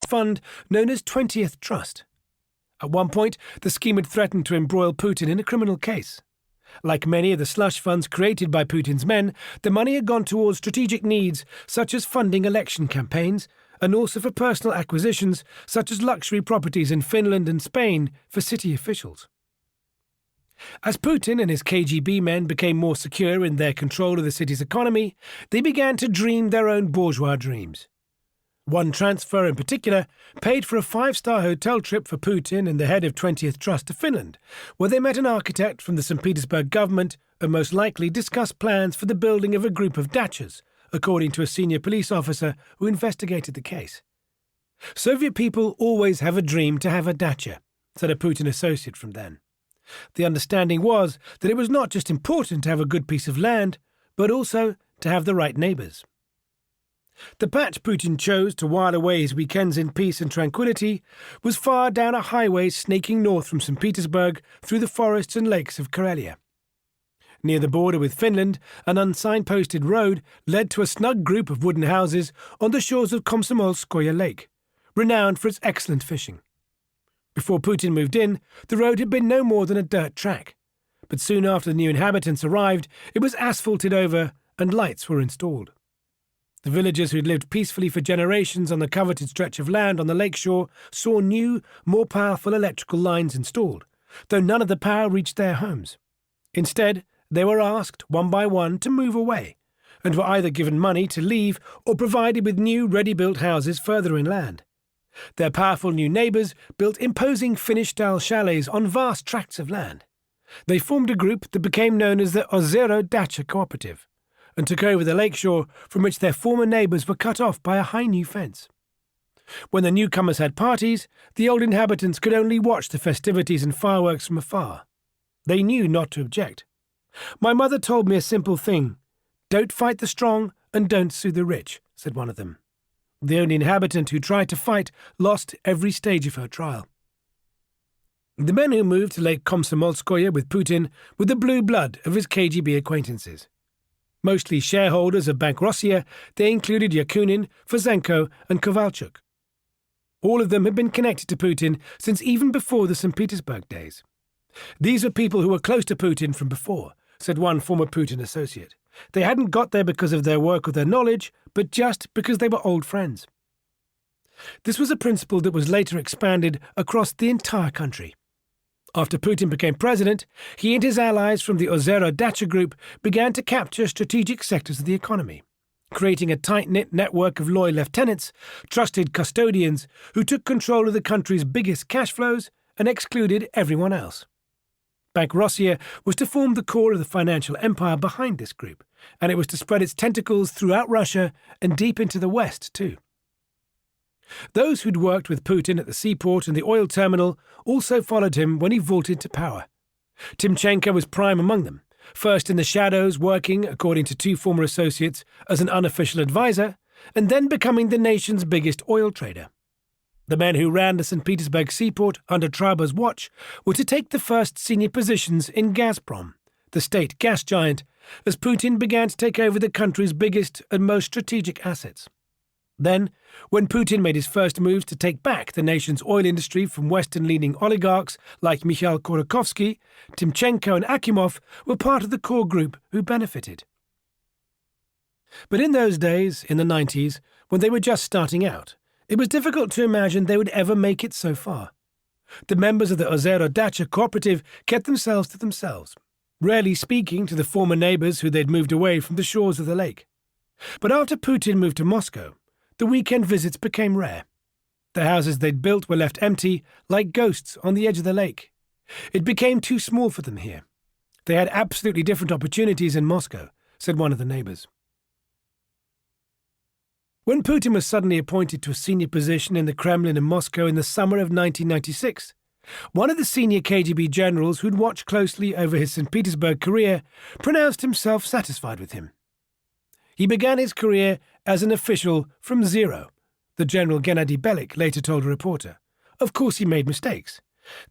fund known as 20th Trust. At one point, the scheme had threatened to embroil Putin in a criminal case. Like many of the slush funds created by Putin's men, the money had gone towards strategic needs such as funding election campaigns, and also for personal acquisitions such as luxury properties in Finland and Spain for city officials. As Putin and his KGB men became more secure in their control of the city's economy, they began to dream their own bourgeois dreams. One transfer in particular paid for a 5-star hotel trip for Putin and the head of 20th Trust to Finland, where they met an architect from the St. Petersburg government and most likely discussed plans for the building of a group of dachas, according to a senior police officer who investigated the case. Soviet people always have a dream to have a dacha, said a Putin associate from then. The understanding was that it was not just important to have a good piece of land, but also to have the right neighbours. The patch Putin chose to while away his weekends in peace and tranquility was far down a highway snaking north from St. Petersburg through the forests and lakes of Karelia. Near the border with Finland, an unsignposted road led to a snug group of wooden houses on the shores of Komsomolskoye Lake, renowned for its excellent fishing. Before Putin moved in, the road had been no more than a dirt track, but soon after the new inhabitants arrived, it was asphalted over and lights were installed. The villagers who had lived peacefully for generations on the coveted stretch of land on the lakeshore saw new, more powerful electrical lines installed, though none of the power reached their homes. Instead, they were asked, one by one, to move away, and were either given money to leave or provided with new ready-built houses further inland. Their powerful new neighbours built imposing Finnish-style chalets on vast tracts of land. They formed a group that became known as the Ozero Dacha Cooperative, and took over the lakeshore from which their former neighbours were cut off by a high new fence. When the newcomers had parties, the old inhabitants could only watch the festivities and fireworks from afar. They knew not to object. "My mother told me a simple thing. Don't fight the strong and don't sue the rich," said one of them. The only inhabitant who tried to fight lost every stage of her trial. The men who moved to Lake Komsomolskoye with Putin were the blue blood of his KGB acquaintances. Mostly shareholders of Bank Russia, they included Yakunin, Fozenko and Kovalchuk. All of them had been connected to Putin since even before the St. Petersburg days. These were people who were close to Putin from before, said one former Putin associate. They hadn't got there because of their work or their knowledge, but just because they were old friends. This was a principle that was later expanded across the entire country. After Putin became president, he and his allies from the Ozero Dacha Group began to capture strategic sectors of the economy, creating a tight-knit network of loyal lieutenants, trusted custodians who took control of the country's biggest cash flows and excluded everyone else. Bank Russia was to form the core of the financial empire behind this group, and it was to spread its tentacles throughout Russia and deep into the West too. Those who'd worked with Putin at the seaport and the oil terminal also followed him when he vaulted to power. Timchenko was prime among them, first in the shadows working, according to two former associates, as an unofficial advisor, and then becoming the nation's biggest oil trader. The men who ran the St. Petersburg seaport under Traber's watch were to take the first senior positions in Gazprom, the state gas giant, as Putin began to take over the country's biggest and most strategic assets. Then, when Putin made his first moves to take back the nation's oil industry from Western-leaning oligarchs like Mikhail Khodorkovsky, Timchenko and Akimov were part of the core group who benefited. But in those days, in the 90s, when they were just starting out, it was difficult to imagine they would ever make it so far. The members of the Ozero Dacha cooperative kept themselves to themselves, rarely speaking to the former neighbours who they'd moved away from the shores of the lake. But after Putin moved to Moscow, the weekend visits became rare. The houses they'd built were left empty, like ghosts on the edge of the lake. It became too small for them here. They had absolutely different opportunities in Moscow, said one of the neighbours. When Putin was suddenly appointed to a senior position in the Kremlin in Moscow in the summer of 1996, one of the senior KGB generals who'd watched closely over his St. Petersburg career pronounced himself satisfied with him. He began his career as an official from zero, the General Gennady Belik later told a reporter. Of course he made mistakes.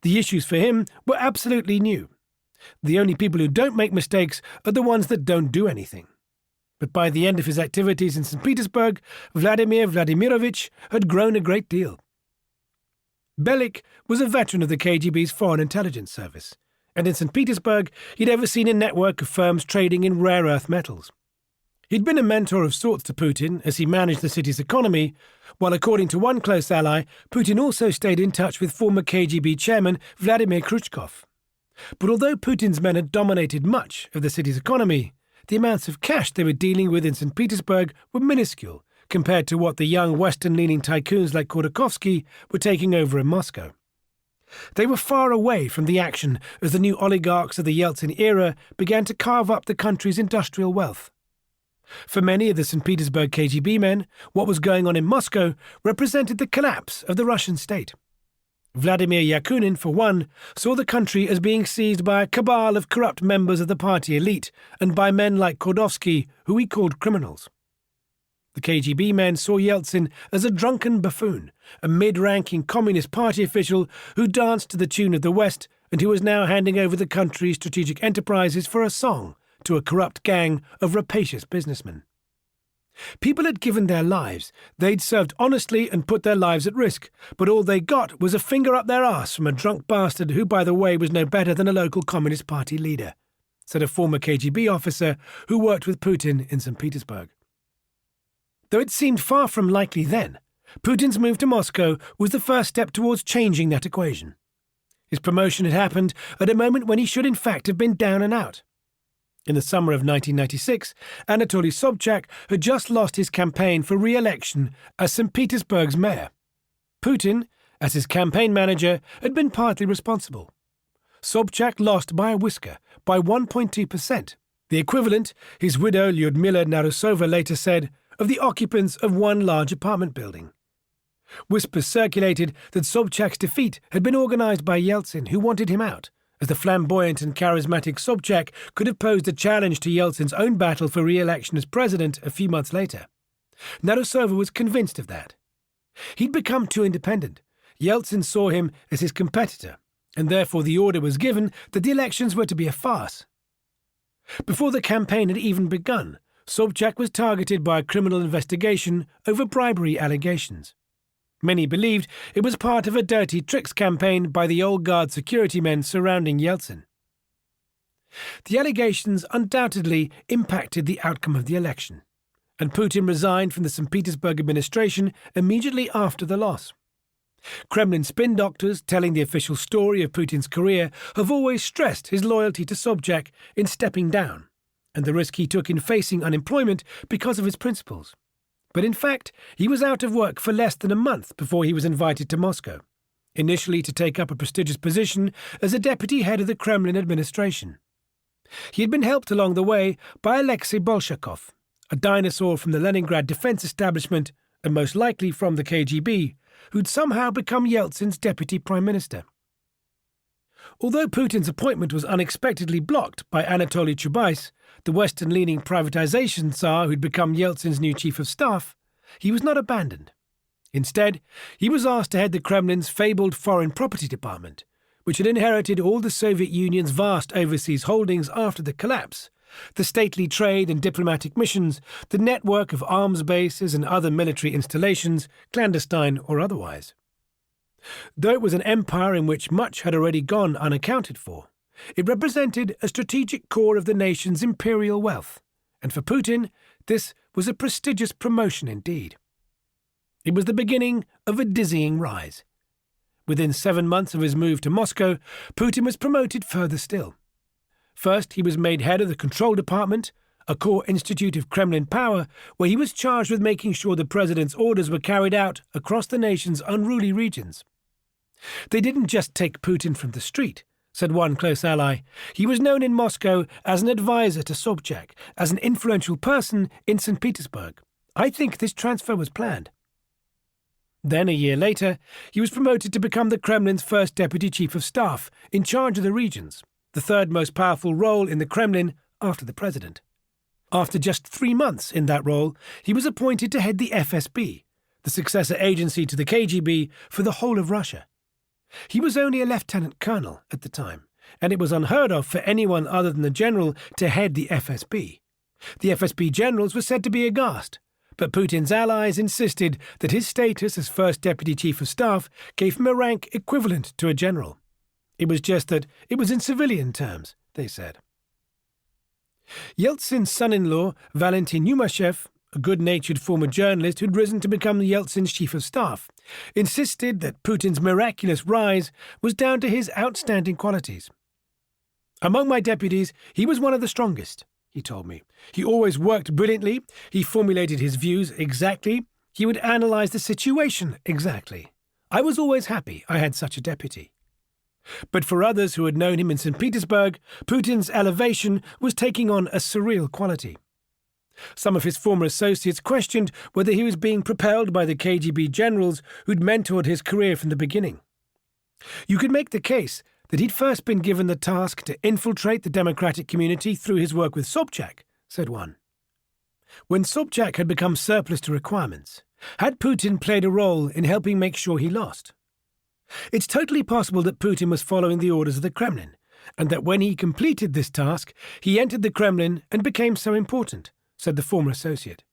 The issues for him were absolutely new. The only people who don't make mistakes are the ones that don't do anything. But by the end of his activities in St. Petersburg, Vladimir Vladimirovich had grown a great deal, Belik was a veteran of the KGB's Foreign Intelligence Service, and in St. Petersburg he'd overseen a network of firms trading in rare earth metals. He'd been a mentor of sorts to Putin as he managed the city's economy, while according to one close ally, Putin also stayed in touch with former KGB chairman Vladimir Khrushchev. But although Putin's men had dominated much of the city's economy, the amounts of cash they were dealing with in St. Petersburg were minuscule compared to what the young Western-leaning tycoons like Khodorkovsky were taking over in Moscow. They were far away from the action as the new oligarchs of the Yeltsin era began to carve up the country's industrial wealth. For many of the St. Petersburg KGB men, what was going on in Moscow represented the collapse of the Russian state. Vladimir Yakunin, for one, saw the country as being seized by a cabal of corrupt members of the party elite and by men like Khodorkovsky, who he called criminals. The KGB men saw Yeltsin as a drunken buffoon, a mid-ranking Communist Party official who danced to the tune of the West and who was now handing over the country's strategic enterprises for a song to a corrupt gang of rapacious businessmen. People had given their lives, they'd served honestly and put their lives at risk, but all they got was a finger up their arse from a drunk bastard who, by the way, was no better than a local Communist Party leader, said a former KGB officer who worked with Putin in St. Petersburg. Though it seemed far from likely then, Putin's move to Moscow was the first step towards changing that equation. His promotion had happened at a moment when he should in fact have been down and out. In the summer of 1996, Anatoly Sobchak had just lost his campaign for re-election as St. Petersburg's mayor. Putin, as his campaign manager, had been partly responsible. Sobchak lost by a whisker, by 1.2%, the equivalent, his widow Lyudmila Narusova later said, of the occupants of one large apartment building. Whispers circulated that Sobchak's defeat had been organized by Yeltsin, who wanted him out, as the flamboyant and charismatic Sobchak could have posed a challenge to Yeltsin's own battle for re-election as president a few months later. Narusova was convinced of that. He'd become too independent. Yeltsin saw him as his competitor, and therefore the order was given that the elections were to be a farce. Before the campaign had even begun, Sobchak was targeted by a criminal investigation over bribery allegations. Many believed it was part of a dirty tricks campaign by the old guard security men surrounding Yeltsin. The allegations undoubtedly impacted the outcome of the election, and Putin resigned from the St. Petersburg administration immediately after the loss. Kremlin spin doctors telling the official story of Putin's career have always stressed his loyalty to Sobchak in stepping down, and the risk he took in facing unemployment because of his principles. But in fact, he was out of work for less than a month before he was invited to Moscow, initially to take up a prestigious position as a deputy head of the Kremlin administration. He had been helped along the way by Alexei Bolshakov, a dinosaur from the Leningrad defense establishment, and most likely from the KGB, who'd somehow become Yeltsin's deputy prime minister. Although Putin's appointment was unexpectedly blocked by Anatoly Chubais, the Western-leaning privatization czar who'd become Yeltsin's new chief of staff, he was not abandoned. Instead, he was asked to head the Kremlin's fabled foreign property department, which had inherited all the Soviet Union's vast overseas holdings after the collapse, the stately trade and diplomatic missions, the network of arms bases and other military installations, clandestine or otherwise. Though it was an empire in which much had already gone unaccounted for, it represented a strategic core of the nation's imperial wealth, and for Putin, this was a prestigious promotion indeed. It was the beginning of a dizzying rise. Within 7 months of his move to Moscow, Putin was promoted further still. First, he was made head of the Control Department, a core institute of Kremlin power, where he was charged with making sure the president's orders were carried out across the nation's unruly regions. They didn't just take Putin from the street, said one close ally. He was known in Moscow as an advisor to Sobchak, as an influential person in St. Petersburg. I think this transfer was planned. Then, a year later, he was promoted to become the Kremlin's first deputy chief of staff, in charge of the regions, the third most powerful role in the Kremlin after the president. After just 3 months in that role, he was appointed to head the FSB, the successor agency to the KGB for the whole of Russia. He was only a lieutenant colonel at the time, and it was unheard of for anyone other than the general to head the FSB. The FSB generals were said to be aghast, But Putin's allies insisted that his status as first deputy chief of staff gave him a rank equivalent to a general. It was just that it was in civilian terms, they said. Yeltsin's son-in-law, Valentin Yumashev, a good-natured former journalist who'd risen to become Yeltsin's chief of staff, insisted that Putin's miraculous rise was down to his outstanding qualities. "Among my deputies, he was one of the strongest," he told me. "He always worked brilliantly, he formulated his views exactly, he would analyze the situation exactly. I was always happy I had such a deputy." But for others who had known him in St. Petersburg, Putin's elevation was taking on a surreal quality. Some of his former associates questioned whether he was being propelled by the KGB generals who'd mentored his career from the beginning. You could make the case that he'd first been given the task to infiltrate the democratic community through his work with Sobchak, said one. When Sobchak had become surplus to requirements, had Putin played a role in helping make sure he lost? It's totally possible that Putin was following the orders of the Kremlin, and that when he completed this task, he entered the Kremlin and became so important, said the former associate.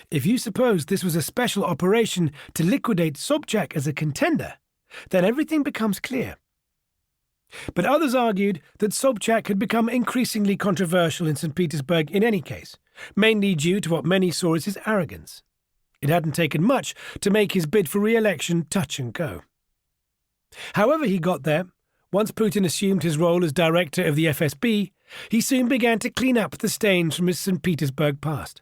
If you suppose this was a special operation to liquidate Sobchak as a contender, then everything becomes clear. But others argued that Sobchak had become increasingly controversial in St. Petersburg in any case, mainly due to what many saw as his arrogance. It hadn't taken much to make his bid for re-election touch and go. However he got there, once Putin assumed his role as director of the FSB, he soon began to clean up the stains from his St. Petersburg past.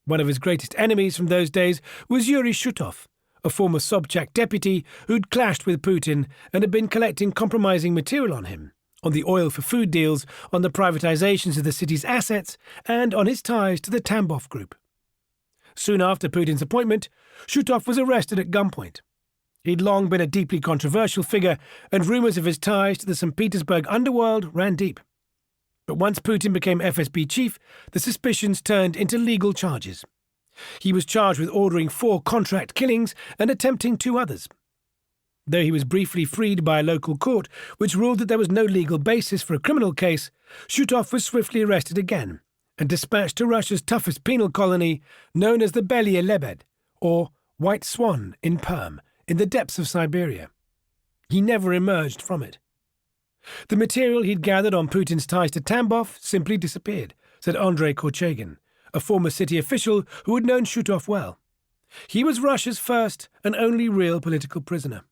One of his greatest enemies from those days was Yuri Shutov, a former Sobchak deputy who'd clashed with Putin and had been collecting compromising material on him, on the oil for food deals, on the privatizations of the city's assets, and on his ties to the Tambov group. Soon after Putin's appointment, Shutov was arrested at gunpoint. He'd long been a deeply controversial figure, and rumours of his ties to the St. Petersburg underworld ran deep. But once Putin became FSB chief, the suspicions turned into legal charges. He was charged with ordering 4 contract killings and attempting 2 others. Though he was briefly freed by a local court, which ruled that there was no legal basis for a criminal case, Shutov was swiftly arrested again and dispatched to Russia's toughest penal colony, known as the Belye Lebed, or White Swan in Perm, in the depths of Siberia. He never emerged from it. The material he'd gathered on Putin's ties to Tambov simply disappeared, said Andrei Korchagin, a former city official who had known Shutov well. He was Russia's first and only real political prisoner.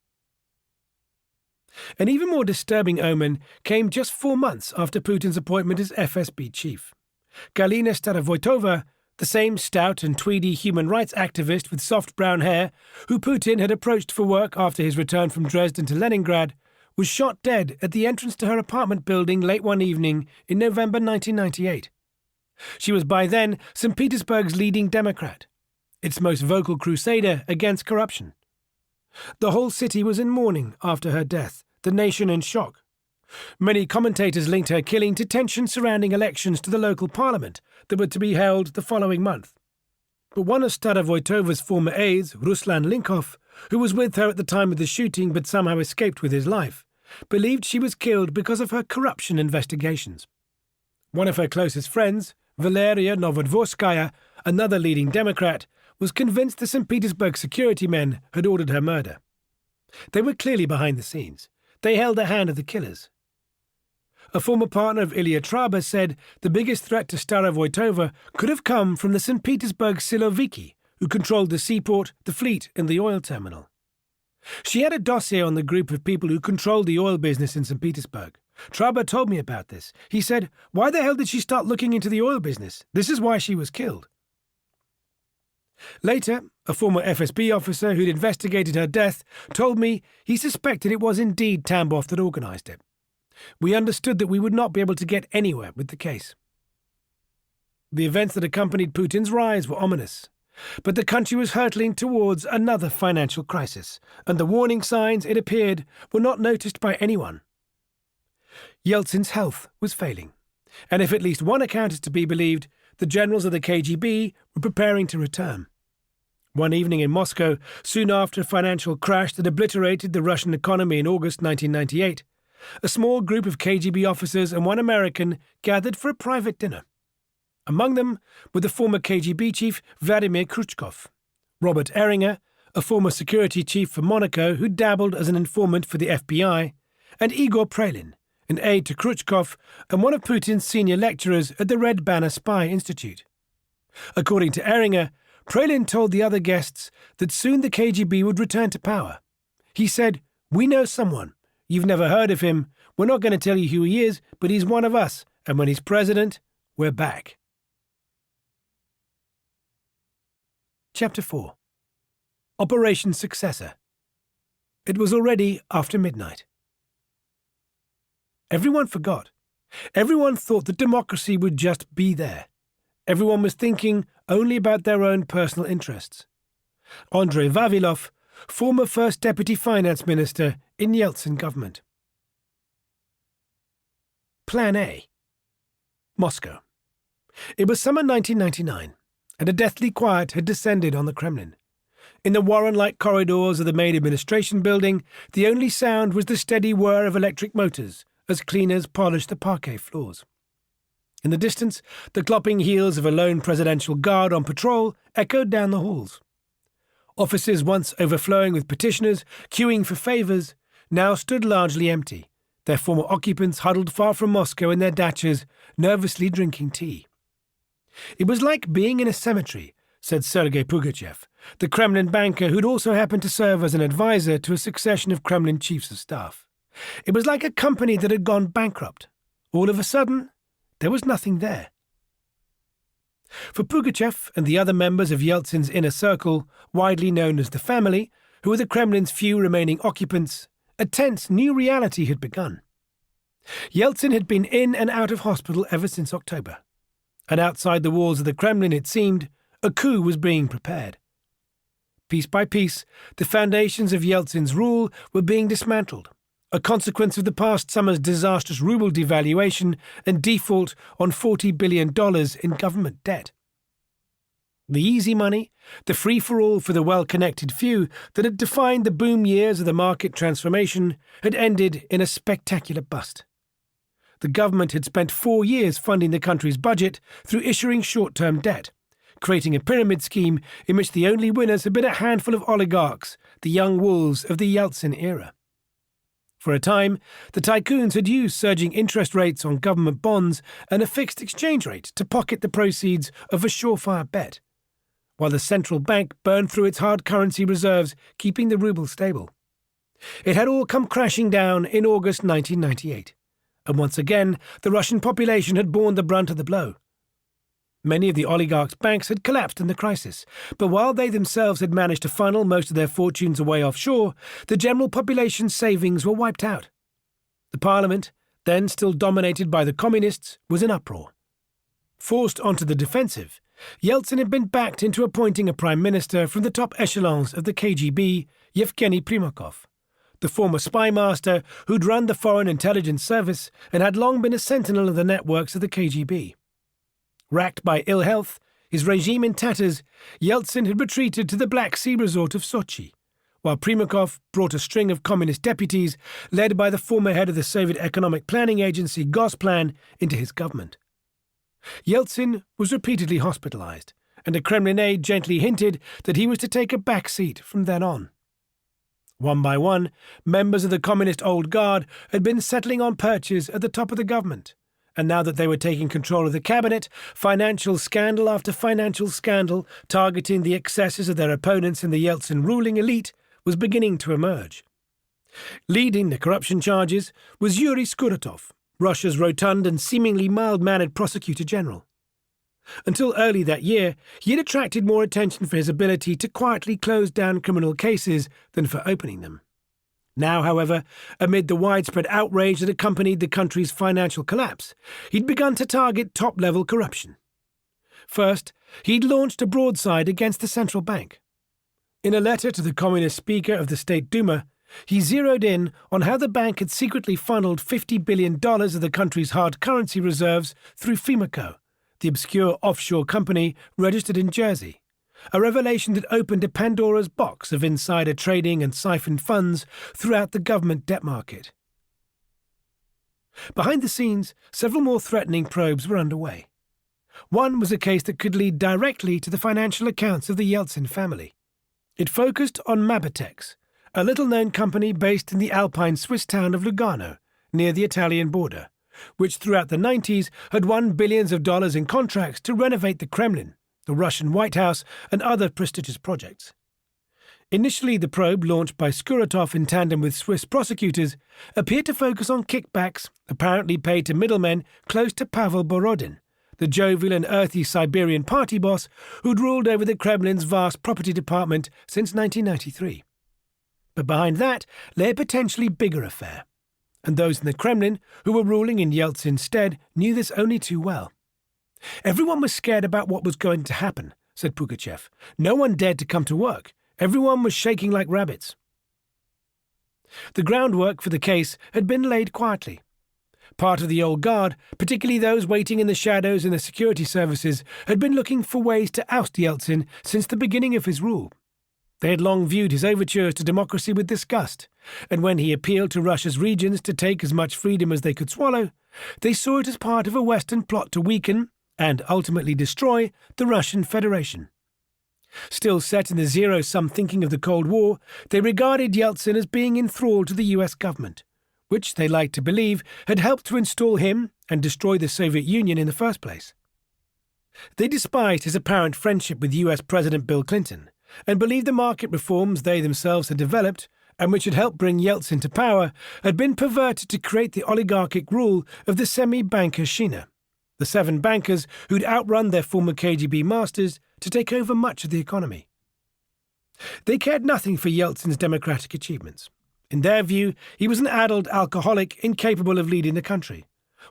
An even more disturbing omen came just 4 months after Putin's appointment as FSB chief. Galina Starovoitova, the same stout and tweedy human rights activist with soft brown hair who Putin had approached for work after his return from Dresden to Leningrad, was shot dead at the entrance to her apartment building late one evening in November 1998. She was by then St. Petersburg's leading Democrat, its most vocal crusader against corruption. The whole city was in mourning after her death, the nation in shock. Many commentators linked her killing to tensions surrounding elections to the local parliament that were to be held the following month. But one of Starovoitova's former aides, Ruslan Linkov, who was with her at the time of the shooting but somehow escaped with his life, believed she was killed because of her corruption investigations. One of her closest friends, Valeria Novodvorskaya, another leading Democrat, was convinced the St. Petersburg security men had ordered her murder. They were clearly behind the scenes. They held the hand of the killers. A former partner of Ilya Traba said the biggest threat to Starovoitova could have come from the St. Petersburg Siloviki, who controlled the seaport, the fleet, and the oil terminal. She had a dossier on the group of people who controlled the oil business in St. Petersburg. Traba told me about this. He said, "Why the hell did she start looking into the oil business? This is why she was killed." Later, a former FSB officer who'd investigated her death told me he suspected it was indeed Tambov that organized it. We understood that we would not be able to get anywhere with the case. The events that accompanied Putin's rise were ominous, but the country was hurtling towards another financial crisis, and the warning signs, it appeared, were not noticed by anyone. Yeltsin's health was failing, and if at least one account is to be believed, the generals of the KGB were preparing to return. One evening in Moscow, soon after a financial crash that obliterated the Russian economy in August 1998, a small group of KGB officers and one American gathered for a private dinner. Among them were the former KGB chief Vladimir Khrushchev, Robert Ehringer, a former security chief for Monaco who dabbled as an informant for the FBI, and Igor Prelin, an aide to Khrushchev and one of Putin's senior lecturers at the Red Banner Spy Institute. According to Ehringer, Prelin told the other guests that soon the KGB would return to power. He said, "We know someone. You've never heard of him. We're not going to tell you who he is, but he's one of us. And when he's president, we're back." Chapter 4. Operation Successor. It was already after midnight. Everyone forgot. Everyone thought that democracy would just be there. Everyone was thinking only about their own personal interests. Andrei Vavilov, former First Deputy Finance Minister in Yeltsin government. Plan A. Moscow. It was summer 1999, and a deathly quiet had descended on the Kremlin. In the Warren-like corridors of the main administration building, the only sound was the steady whir of electric motors as cleaners polished the parquet floors. In the distance, the clopping heels of a lone presidential guard on patrol echoed down the halls. Offices once overflowing with petitioners queuing for favours now stood largely empty, their former occupants huddled far from Moscow in their dachas, nervously drinking tea. It was like being in a cemetery, said Sergei Pugachev, the Kremlin banker who'd also happened to serve as an advisor to a succession of Kremlin chiefs of staff. It was like a company that had gone bankrupt. All of a sudden, there was nothing there. For Pugachev and the other members of Yeltsin's inner circle, widely known as the family, who were the Kremlin's few remaining occupants, a tense new reality had begun. Yeltsin had been in and out of hospital ever since October, and outside the walls of the Kremlin, it seemed, a coup was being prepared. Piece by piece, the foundations of Yeltsin's rule were being dismantled, a consequence of the past summer's disastrous ruble devaluation and default on $40 billion in government debt. The easy money, the free-for-all for the well-connected few that had defined the boom years of the market transformation, had ended in a spectacular bust. The government had spent 4 years funding the country's budget through issuing short-term debt, creating a pyramid scheme in which the only winners had been a handful of oligarchs, the young wolves of the Yeltsin era. For a time, the tycoons had used surging interest rates on government bonds and a fixed exchange rate to pocket the proceeds of a surefire bet, while the central bank burned through its hard currency reserves, keeping the ruble stable. It had all come crashing down in August 1998, and once again the Russian population had borne the brunt of the blow. Many of the oligarchs' banks had collapsed in the crisis, but while they themselves had managed to funnel most of their fortunes away offshore, the general population's savings were wiped out. The parliament, then still dominated by the communists, was in uproar. Forced onto the defensive, Yeltsin had been backed into appointing a prime minister from the top echelons of the KGB, Yevgeny Primakov, the former spy master who'd run the Foreign Intelligence Service and had long been a sentinel of the networks of the KGB. Racked by ill health, his regime in tatters, Yeltsin had retreated to the Black Sea resort of Sochi, while Primakov brought a string of communist deputies, led by the former head of the Soviet economic planning agency Gosplan, into his government. Yeltsin was repeatedly hospitalized, and a Kremlin aide gently hinted that he was to take a back seat from then on. One by one, members of the communist old guard had been settling on perches at the top of the government, and now that they were taking control of the cabinet, financial scandal after financial scandal, targeting the excesses of their opponents in the Yeltsin ruling elite, was beginning to emerge. Leading the corruption charges was Yuri Skuratov, Russia's rotund and seemingly mild-mannered prosecutor general. Until early that year, he had attracted more attention for his ability to quietly close down criminal cases than for opening them. Now, however, amid the widespread outrage that accompanied the country's financial collapse, he'd begun to target top-level corruption. First, he'd launched a broadside against the central bank. In a letter to the communist speaker of the State Duma, he zeroed in on how the bank had secretly funneled $50 billion of the country's hard currency reserves through Fimaco, the obscure offshore company registered in Jersey, a revelation that opened a Pandora's box of insider trading and siphoned funds throughout the government debt market. Behind the scenes, several more threatening probes were underway. One was a case that could lead directly to the financial accounts of the Yeltsin family. It focused on Mabetex, a little-known company based in the alpine Swiss town of Lugano, near the Italian border, which throughout the 90s had won billions of dollars in contracts to renovate the Kremlin, the Russian White House, and other prestigious projects. Initially, the probe, launched by Skuratov in tandem with Swiss prosecutors, appeared to focus on kickbacks apparently paid to middlemen close to Pavel Borodin, the jovial and earthy Siberian party boss who'd ruled over the Kremlin's vast property department since 1993. But behind that lay a potentially bigger affair, and those in the Kremlin who were ruling in Yeltsin's stead knew this only too well. Everyone was scared about what was going to happen, said Pugachev. No one dared to come to work. Everyone was shaking like rabbits. The groundwork for the case had been laid quietly. Part of the old guard, particularly those waiting in the shadows in the security services, had been looking for ways to oust Yeltsin since the beginning of his rule. They had long viewed his overtures to democracy with disgust, and when he appealed to Russia's regions to take as much freedom as they could swallow, they saw it as part of a Western plot to weaken, and ultimately destroy, the Russian Federation. Still set in the zero-sum thinking of the Cold War, they regarded Yeltsin as being enthralled to the US government, which they liked to believe had helped to install him and destroy the Soviet Union in the first place. They despised his apparent friendship with US President Bill Clinton, and believed the market reforms they themselves had developed, and which had helped bring Yeltsin to power, had been perverted to create the oligarchic rule of the semi-banker Shina, the 7 bankers who'd outrun their former KGB masters to take over much of the economy. They cared nothing for Yeltsin's democratic achievements. In their view, he was an addled alcoholic incapable of leading the country,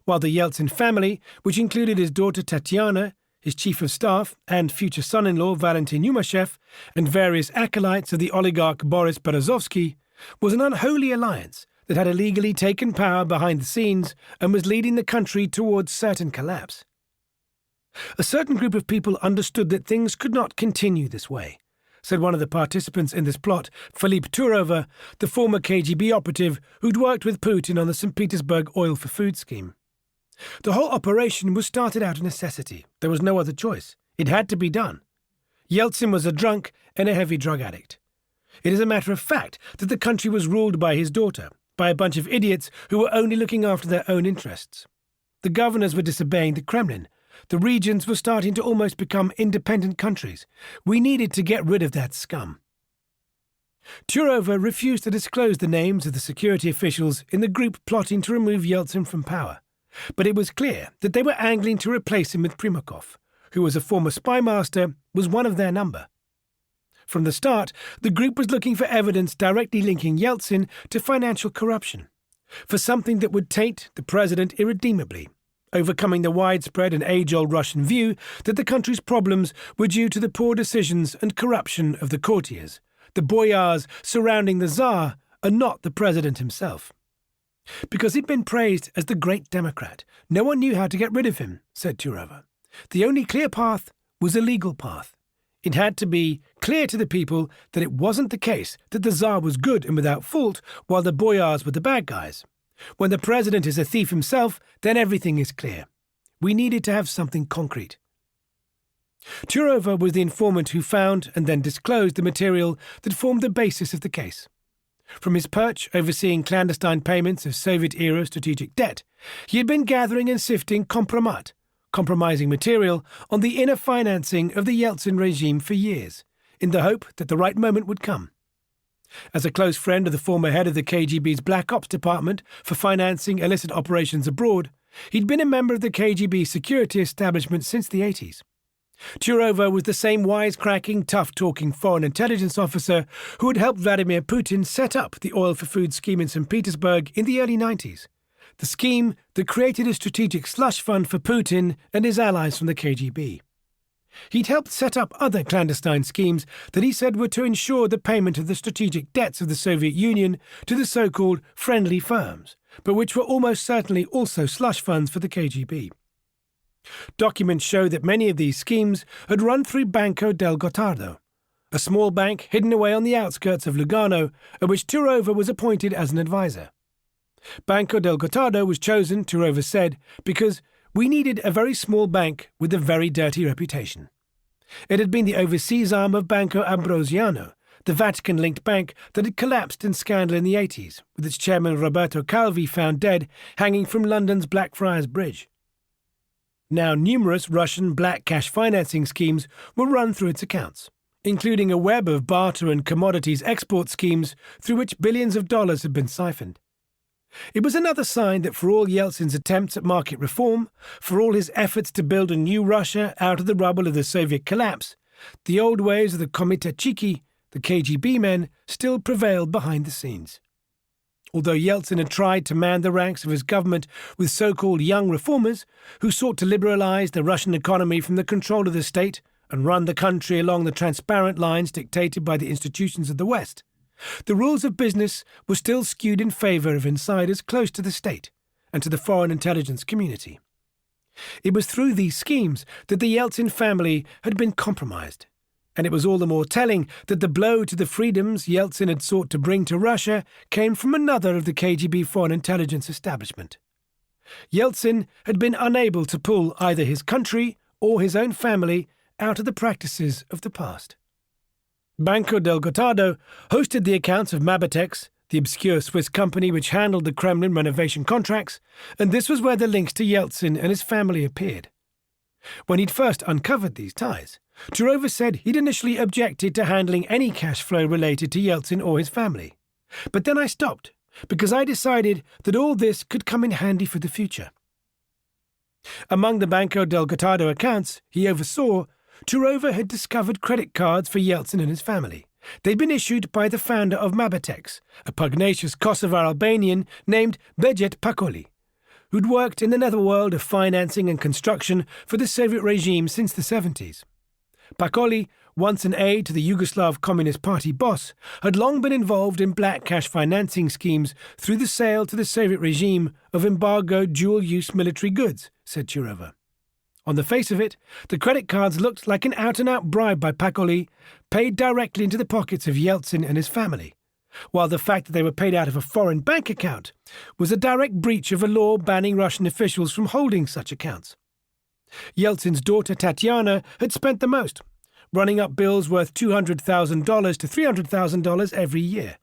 while the Yeltsin family, which included his daughter Tatiana, his chief of staff and future son-in-law Valentin Yumashev, and various acolytes of the oligarch Boris Berezovsky, was an unholy alliance that had illegally taken power behind the scenes and was leading the country towards certain collapse. A certain group of people understood that things could not continue this way, said one of the participants in this plot, Philippe Turova, the former KGB operative who'd worked with Putin on the St. Petersburg oil for food scheme. The whole operation was started out of necessity. There was no other choice. It had to be done. Yeltsin was a drunk and a heavy drug addict. It is a matter of fact that the country was ruled by his daughter, by a bunch of idiots who were only looking after their own interests. The governors were disobeying the Kremlin. The regions were starting to almost become independent countries. We needed to get rid of that scum. Turova refused to disclose the names of the security officials in the group plotting to remove Yeltsin from power, but it was clear that they were angling to replace him with Primakov, who was a former spy master, was one of their number. From the start, the group was looking for evidence directly linking Yeltsin to financial corruption, for something that would taint the president irredeemably, overcoming the widespread and age-old Russian view that the country's problems were due to the poor decisions and corruption of the courtiers, the boyars surrounding the Tsar, and not the president himself. Because he'd been praised as the great Democrat, no one knew how to get rid of him, said Turova. The only clear path was a legal path. It had to be clear to the people that it wasn't the case that the Tsar was good and without fault, while the boyars were the bad guys. When the president is a thief himself, then everything is clear. We needed to have something concrete. Turova was the informant who found and then disclosed the material that formed the basis of the case. From his perch overseeing clandestine payments of Soviet-era strategic debt, he had been gathering and sifting compromising material on the inner financing of the Yeltsin regime for years, in the hope that the right moment would come. As a close friend of the former head of the KGB's Black Ops Department for financing illicit operations abroad, he'd been a member of the KGB security establishment since the 80s. Turova was the same wisecracking, tough-talking foreign intelligence officer who had helped Vladimir Putin set up the oil for food scheme in St. Petersburg in the early 90s. The scheme that created a strategic slush fund for Putin and his allies from the KGB. He'd helped set up other clandestine schemes that he said were to ensure the payment of the strategic debts of the Soviet Union to the so-called friendly firms, but which were almost certainly also slush funds for the KGB. Documents show that many of these schemes had run through Banco del Gottardo, a small bank hidden away on the outskirts of Lugano, at which Turova was appointed as an advisor. Banco del Gottardo was chosen, Turova said, because We needed a very small bank with a very dirty reputation. It had been the overseas arm of Banco Ambrosiano, the Vatican-linked bank that had collapsed in scandal in the 80s, with its chairman Roberto Calvi found dead hanging from London's Blackfriars Bridge. Now numerous Russian black cash financing schemes were run through its accounts, including a web of barter and commodities export schemes through which billions of dollars had been siphoned. It was another sign that for all Yeltsin's attempts at market reform, for all his efforts to build a new Russia out of the rubble of the Soviet collapse, the old ways of the Komitetchiki, the KGB men, still prevailed behind the scenes. Although Yeltsin had tried to man the ranks of his government with so-called young reformers who sought to liberalize the Russian economy from the control of the state and run the country along the transparent lines dictated by the institutions of the West, the rules of business were still skewed in favor of insiders close to the state and to the foreign intelligence community. It was through these schemes that the Yeltsin family had been compromised, and it was all the more telling that the blow to the freedoms Yeltsin had sought to bring to Russia came from another of the KGB foreign intelligence establishment. Yeltsin had been unable to pull either his country or his own family out of the practices of the past. Banco del Gottardo hosted the accounts of Mabetex, the obscure Swiss company which handled the Kremlin renovation contracts, and this was where the links to Yeltsin and his family appeared. When he'd first uncovered these ties, Turova said he'd initially objected to handling any cash flow related to Yeltsin or his family. But then I stopped, because I decided that all this could come in handy for the future. Among the Banco del Gottardo accounts he oversaw, Turova had discovered credit cards for Yeltsin and his family. They'd been issued by the founder of Mabetex, a pugnacious Kosovar Albanian named Bejet Pakoli, who'd worked in the netherworld of financing and construction for the Soviet regime since the 70s. Pakoli, once an aide to the Yugoslav Communist Party boss, had long been involved in black cash financing schemes through the sale to the Soviet regime of embargoed dual-use military goods, said Turova. On the face of it, the credit cards looked like an out-and-out bribe by Pakoli, paid directly into the pockets of Yeltsin and his family, while the fact that they were paid out of a foreign bank account was a direct breach of a law banning Russian officials from holding such accounts. Yeltsin's daughter Tatiana had spent the most, running up bills worth $200,000 to $300,000 every year.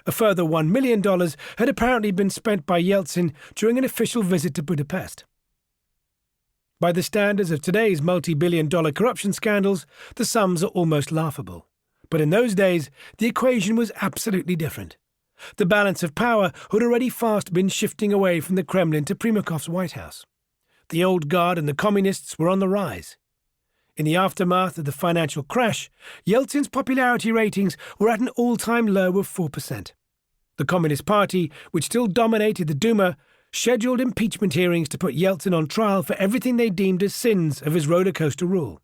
A further $1 million had apparently been spent by Yeltsin during an official visit to Budapest. By the standards of today's multi-billion-dollar corruption scandals, the sums are almost laughable. But in those days, the equation was absolutely different. The balance of power had already fast been shifting away from the Kremlin to Primakov's White House. The old guard and the communists were on the rise. In the aftermath of the financial crash, Yeltsin's popularity ratings were at an all-time low of 4%. The Communist Party, which still dominated the Duma, scheduled impeachment hearings to put Yeltsin on trial for everything they deemed as sins of his roller-coaster rule.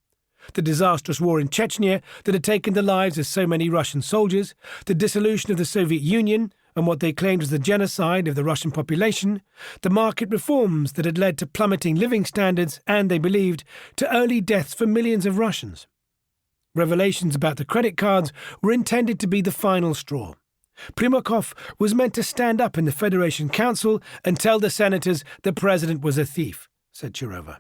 The disastrous war in Chechnya that had taken the lives of so many Russian soldiers, the dissolution of the Soviet Union and what they claimed was the genocide of the Russian population, the market reforms that had led to plummeting living standards and, they believed, to early deaths for millions of Russians. Revelations about the credit cards were intended to be the final straw. Primakov was meant to stand up in the Federation Council and tell the senators the president was a thief, said Turova.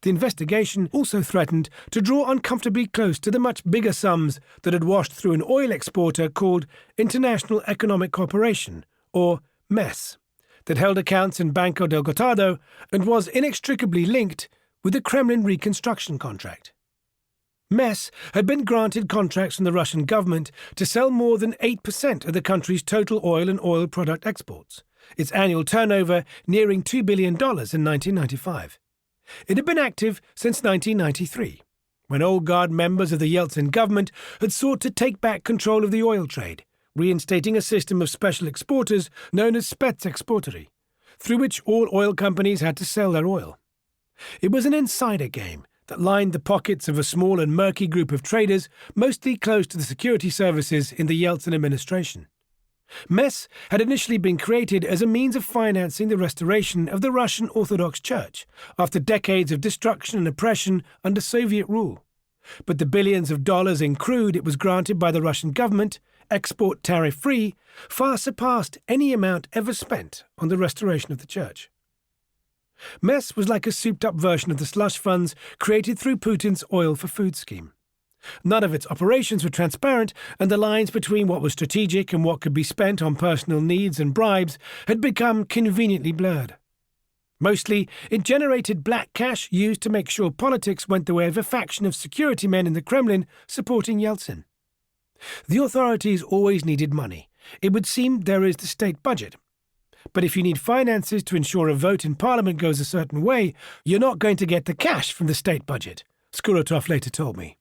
The investigation also threatened to draw uncomfortably close to the much bigger sums that had washed through an oil exporter called International Economic Cooperation, or MES, that held accounts in Banco del Gottardo and was inextricably linked with the Kremlin reconstruction contract. MES had been granted contracts from the Russian government to sell more than 8% of the country's total oil and oil product exports, its annual turnover nearing $2 billion in 1995. It had been active since 1993, when old guard members of the Yeltsin government had sought to take back control of the oil trade, reinstating a system of special exporters known as spetsexporteri, through which all oil companies had to sell their oil. It was an insider game that lined the pockets of a small and murky group of traders mostly close to the security services in the Yeltsin administration. MES had initially been created as a means of financing the restoration of the Russian Orthodox Church after decades of destruction and oppression under Soviet rule. But the billions of dollars in crude it was granted by the Russian government, export tariff-free, far surpassed any amount ever spent on the restoration of the church. Mess was like a souped-up version of the slush funds created through Putin's oil for food scheme. None of its operations were transparent, and the lines between what was strategic and what could be spent on personal needs and bribes had become conveniently blurred. Mostly, it generated black cash used to make sure politics went the way of a faction of security men in the Kremlin supporting Yeltsin. The authorities always needed money. It would seem there is the state budget. But if you need finances to ensure a vote in parliament goes a certain way, you're not going to get the cash from the state budget, Skurotov later told me.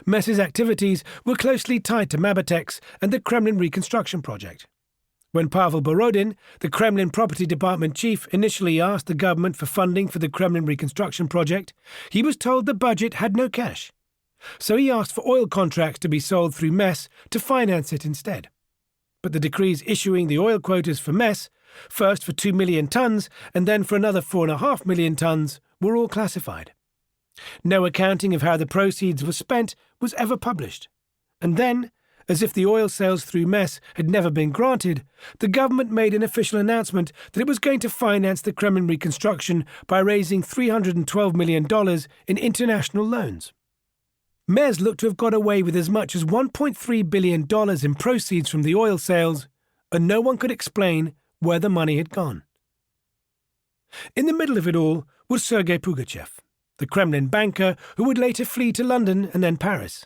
Mess's activities were closely tied to Mabatex and the Kremlin reconstruction project. When Pavel Borodin, the Kremlin property department chief, initially asked the government for funding for the Kremlin reconstruction project, he was told the budget had no cash. So he asked for oil contracts to be sold through Mess to finance it instead. But the decrees issuing the oil quotas for Mess, first for 2 million tons and then for another 4.5 million tons, were all classified. No accounting of how the proceeds were spent was ever published. And then, as if the oil sales through Mess had never been granted, the government made an official announcement that it was going to finance the Kremlin reconstruction by raising $312 million in international loans. Mess looked to have got away with as much as $1.3 billion in proceeds from the oil sales, and no one could explain where the money had gone. In the middle of it all was Sergei Pugachev, the Kremlin banker who would later flee to London and then Paris.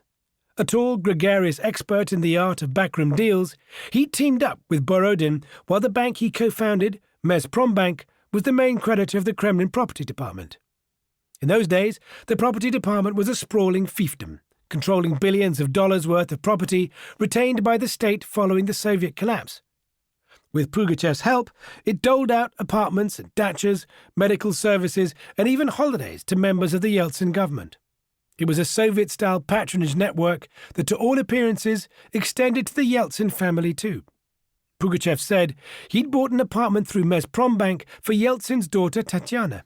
A tall, gregarious expert in the art of backroom deals, he teamed up with Borodin while the bank he co-founded, Mezprombank, was the main creditor of the Kremlin property department. In those days, the property department was a sprawling fiefdom, controlling billions of dollars worth of property retained by the state following the Soviet collapse. With Pugachev's help, it doled out apartments and dachas, medical services, and even holidays to members of the Yeltsin government. It was a Soviet-style patronage network that, to all appearances, extended to the Yeltsin family too. Pugachev said he'd bought an apartment through Mezprombank for Yeltsin's daughter Tatyana.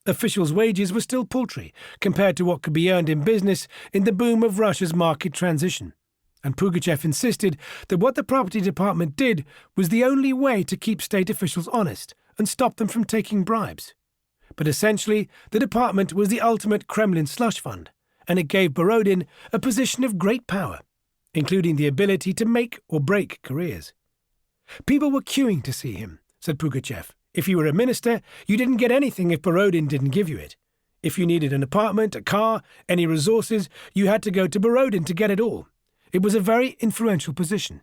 Officials' wages were still paltry compared to what could be earned in business in the boom of Russia's market transition, and Pugachev insisted that what the property department did was the only way to keep state officials honest and stop them from taking bribes. But essentially, the department was the ultimate Kremlin slush fund, and it gave Borodin a position of great power, including the ability to make or break careers. People were queuing to see him, said Pugachev. If you were a minister, you didn't get anything if Borodin didn't give you it. If you needed an apartment, a car, any resources, you had to go to Borodin to get it all. It was a very influential position.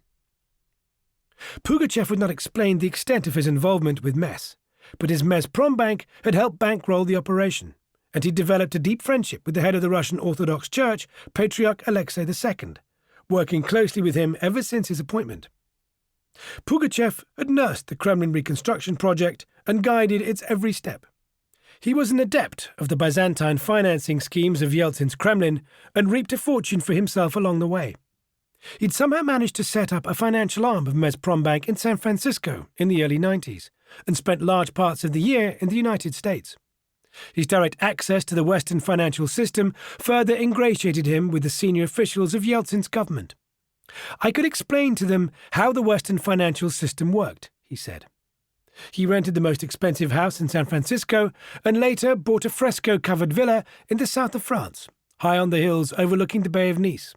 Pugachev would not explain the extent of his involvement with Mess, but his Mezprombank had helped bankroll the operation, and he developed a deep friendship with the head of the Russian Orthodox Church, Patriarch Alexei II, working closely with him ever since his appointment. Pugachev had nursed the Kremlin reconstruction project and guided its every step. He was an adept of the Byzantine financing schemes of Yeltsin's Kremlin and reaped a fortune for himself along the way. He'd somehow managed to set up a financial arm of Mezprombank in San Francisco in the early 90s and spent large parts of the year in the United States. His direct access to the Western financial system further ingratiated him with the senior officials of Yeltsin's government. I could explain to them how the Western financial system worked, he said. He rented the most expensive house in San Francisco and later bought a fresco-covered villa in the south of France, high on the hills overlooking the Bay of Nice.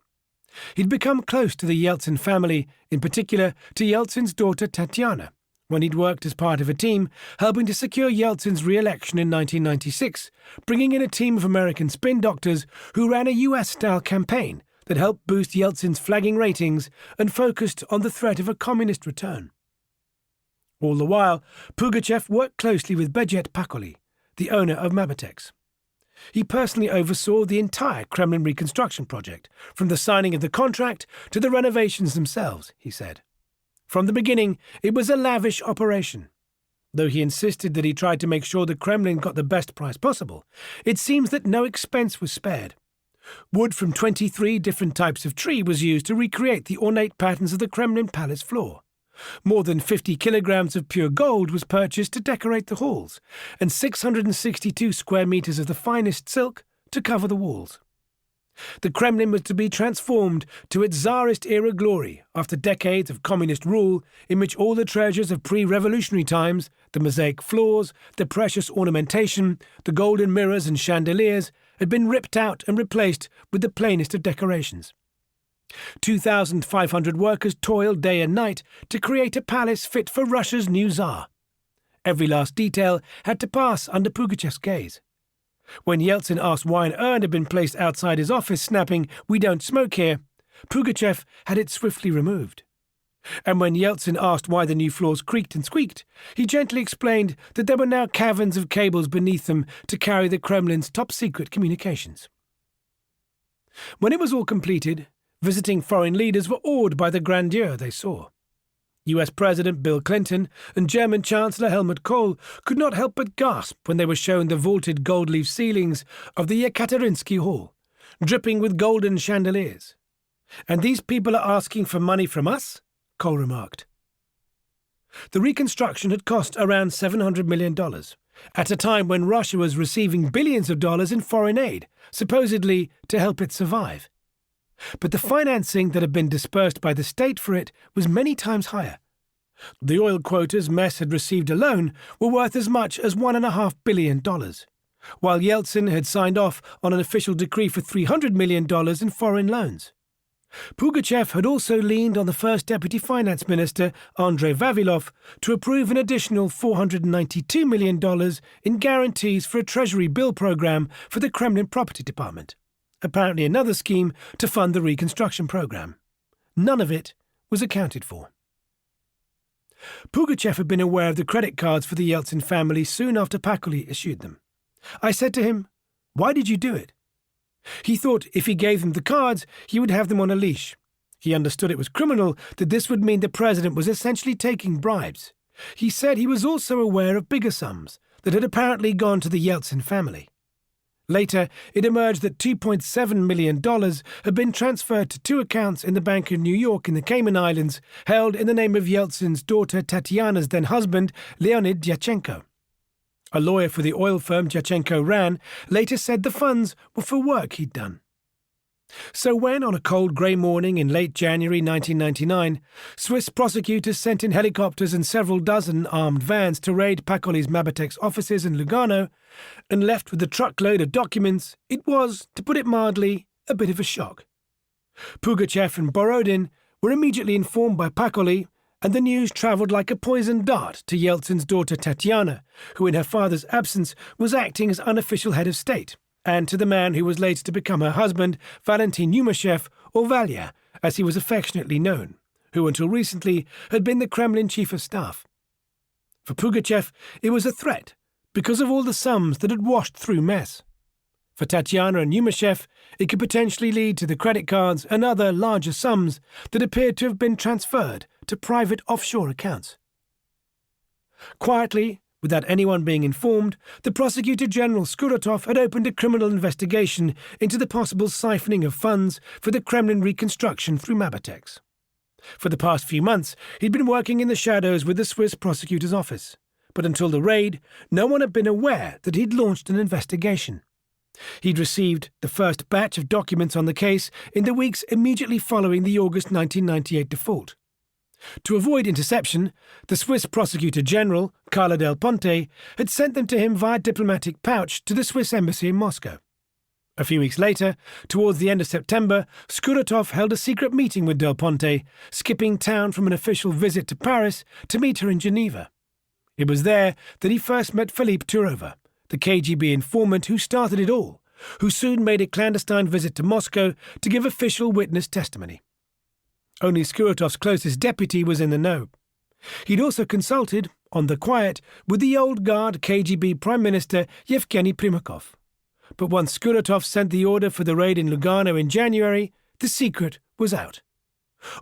He'd become close to the Yeltsin family, in particular to Yeltsin's daughter Tatyana, when he'd worked as part of a team helping to secure Yeltsin's re-election in 1996, bringing in a team of American spin doctors who ran a US-style campaign that helped boost Yeltsin's flagging ratings and focused on the threat of a communist return. All the while, Pugachev worked closely with Bejet Pakoli, the owner of Mabatex. He personally oversaw the entire Kremlin reconstruction project, from the signing of the contract to the renovations themselves, he said. From the beginning, it was a lavish operation. Though he insisted that he tried to make sure the Kremlin got the best price possible, it seems that no expense was spared. Wood from 23 different types of tree was used to recreate the ornate patterns of the Kremlin palace floor. More than 50 kilograms of pure gold was purchased to decorate the halls, and 662 square meters of the finest silk to cover the walls. The Kremlin was to be transformed to its Tsarist-era glory after decades of communist rule in which all the treasures of pre-revolutionary times, the mosaic floors, the precious ornamentation, the golden mirrors and chandeliers, had been ripped out and replaced with the plainest of decorations. 2,500 workers toiled day and night to create a palace fit for Russia's new Tsar. Every last detail had to pass under Pugachev's gaze. When Yeltsin asked why an urn had been placed outside his office snapping, "We don't smoke here," Pugachev had it swiftly removed. And when Yeltsin asked why the new floors creaked and squeaked, he gently explained that there were now caverns of cables beneath them to carry the Kremlin's top-secret communications. When it was all completed, visiting foreign leaders were awed by the grandeur they saw. US President Bill Clinton and German Chancellor Helmut Kohl could not help but gasp when they were shown the vaulted gold-leaf ceilings of the Yekaterinsky Hall, dripping with golden chandeliers. "And these people are asking for money from us?" Kohl remarked. The reconstruction had cost around $700 million, at a time when Russia was receiving billions of dollars in foreign aid, supposedly to help it survive. But the financing that had been dispersed by the state for it was many times higher. The oil quotas Mess had received alone were worth as much as $1.5 billion, while Yeltsin had signed off on an official decree for $300 million in foreign loans. Pugachev had also leaned on the first Deputy Finance Minister, Andrei Vavilov, to approve an additional $492 million in guarantees for a Treasury bill program for the Kremlin Property Department. Apparently another scheme to fund the reconstruction program. None of it was accounted for. Pugachev had been aware of the credit cards for the Yeltsin family soon after Pakoli issued them. I said to him, "Why did you do it?" He thought if he gave them the cards, he would have them on a leash. He understood it was criminal, that this would mean the president was essentially taking bribes. He said he was also aware of bigger sums that had apparently gone to the Yeltsin family. Later, it emerged that $2.7 million had been transferred to two accounts in the Bank of New York in the Cayman Islands, held in the name of Yeltsin's daughter Tatiana's then-husband, Leonid Dyachenko. A lawyer for the oil firm Dyachenko ran later said the funds were for work he'd done. So when, on a cold grey morning in late January 1999, Swiss prosecutors sent in helicopters and several dozen armed vans to raid Pakoli's Mabatex offices in Lugano and left with a truckload of documents, it was, to put it mildly, a bit of a shock. Pugachev and Borodin were immediately informed by Pakoli, and the news travelled like a poisoned dart to Yeltsin's daughter Tatiana, who in her father's absence was acting as unofficial head of state, and to the man who was later to become her husband, Valentin Yumashev, or Valya, as he was affectionately known, who until recently had been the Kremlin chief of staff. For Pugachev, it was a threat, because of all the sums that had washed through Mess. For Tatiana and Yumashev, it could potentially lead to the credit cards and other larger sums that appeared to have been transferred to private offshore accounts. Quietly, without anyone being informed, the Prosecutor General Skuratov had opened a criminal investigation into the possible siphoning of funds for the Kremlin reconstruction through Mabatex. For the past few months, he'd been working in the shadows with the Swiss prosecutor's office, but until the raid, no one had been aware that he'd launched an investigation. He'd received the first batch of documents on the case in the weeks immediately following the August 1998 default. To avoid interception, the Swiss Prosecutor General, Carlo Del Ponte, had sent them to him via diplomatic pouch to the Swiss embassy in Moscow. A few weeks later, towards the end of September, Skuratov held a secret meeting with Del Ponte, skipping town from an official visit to Paris to meet her in Geneva. It was there that he first met Philippe Turova, the KGB informant who started it all, who soon made a clandestine visit to Moscow to give official witness testimony. Only Skuratov's closest deputy was in the know. He'd also consulted, on the quiet, with the old guard KGB Prime Minister Yevgeny Primakov. But once Skuratov sent the order for the raid in Lugano in January, the secret was out.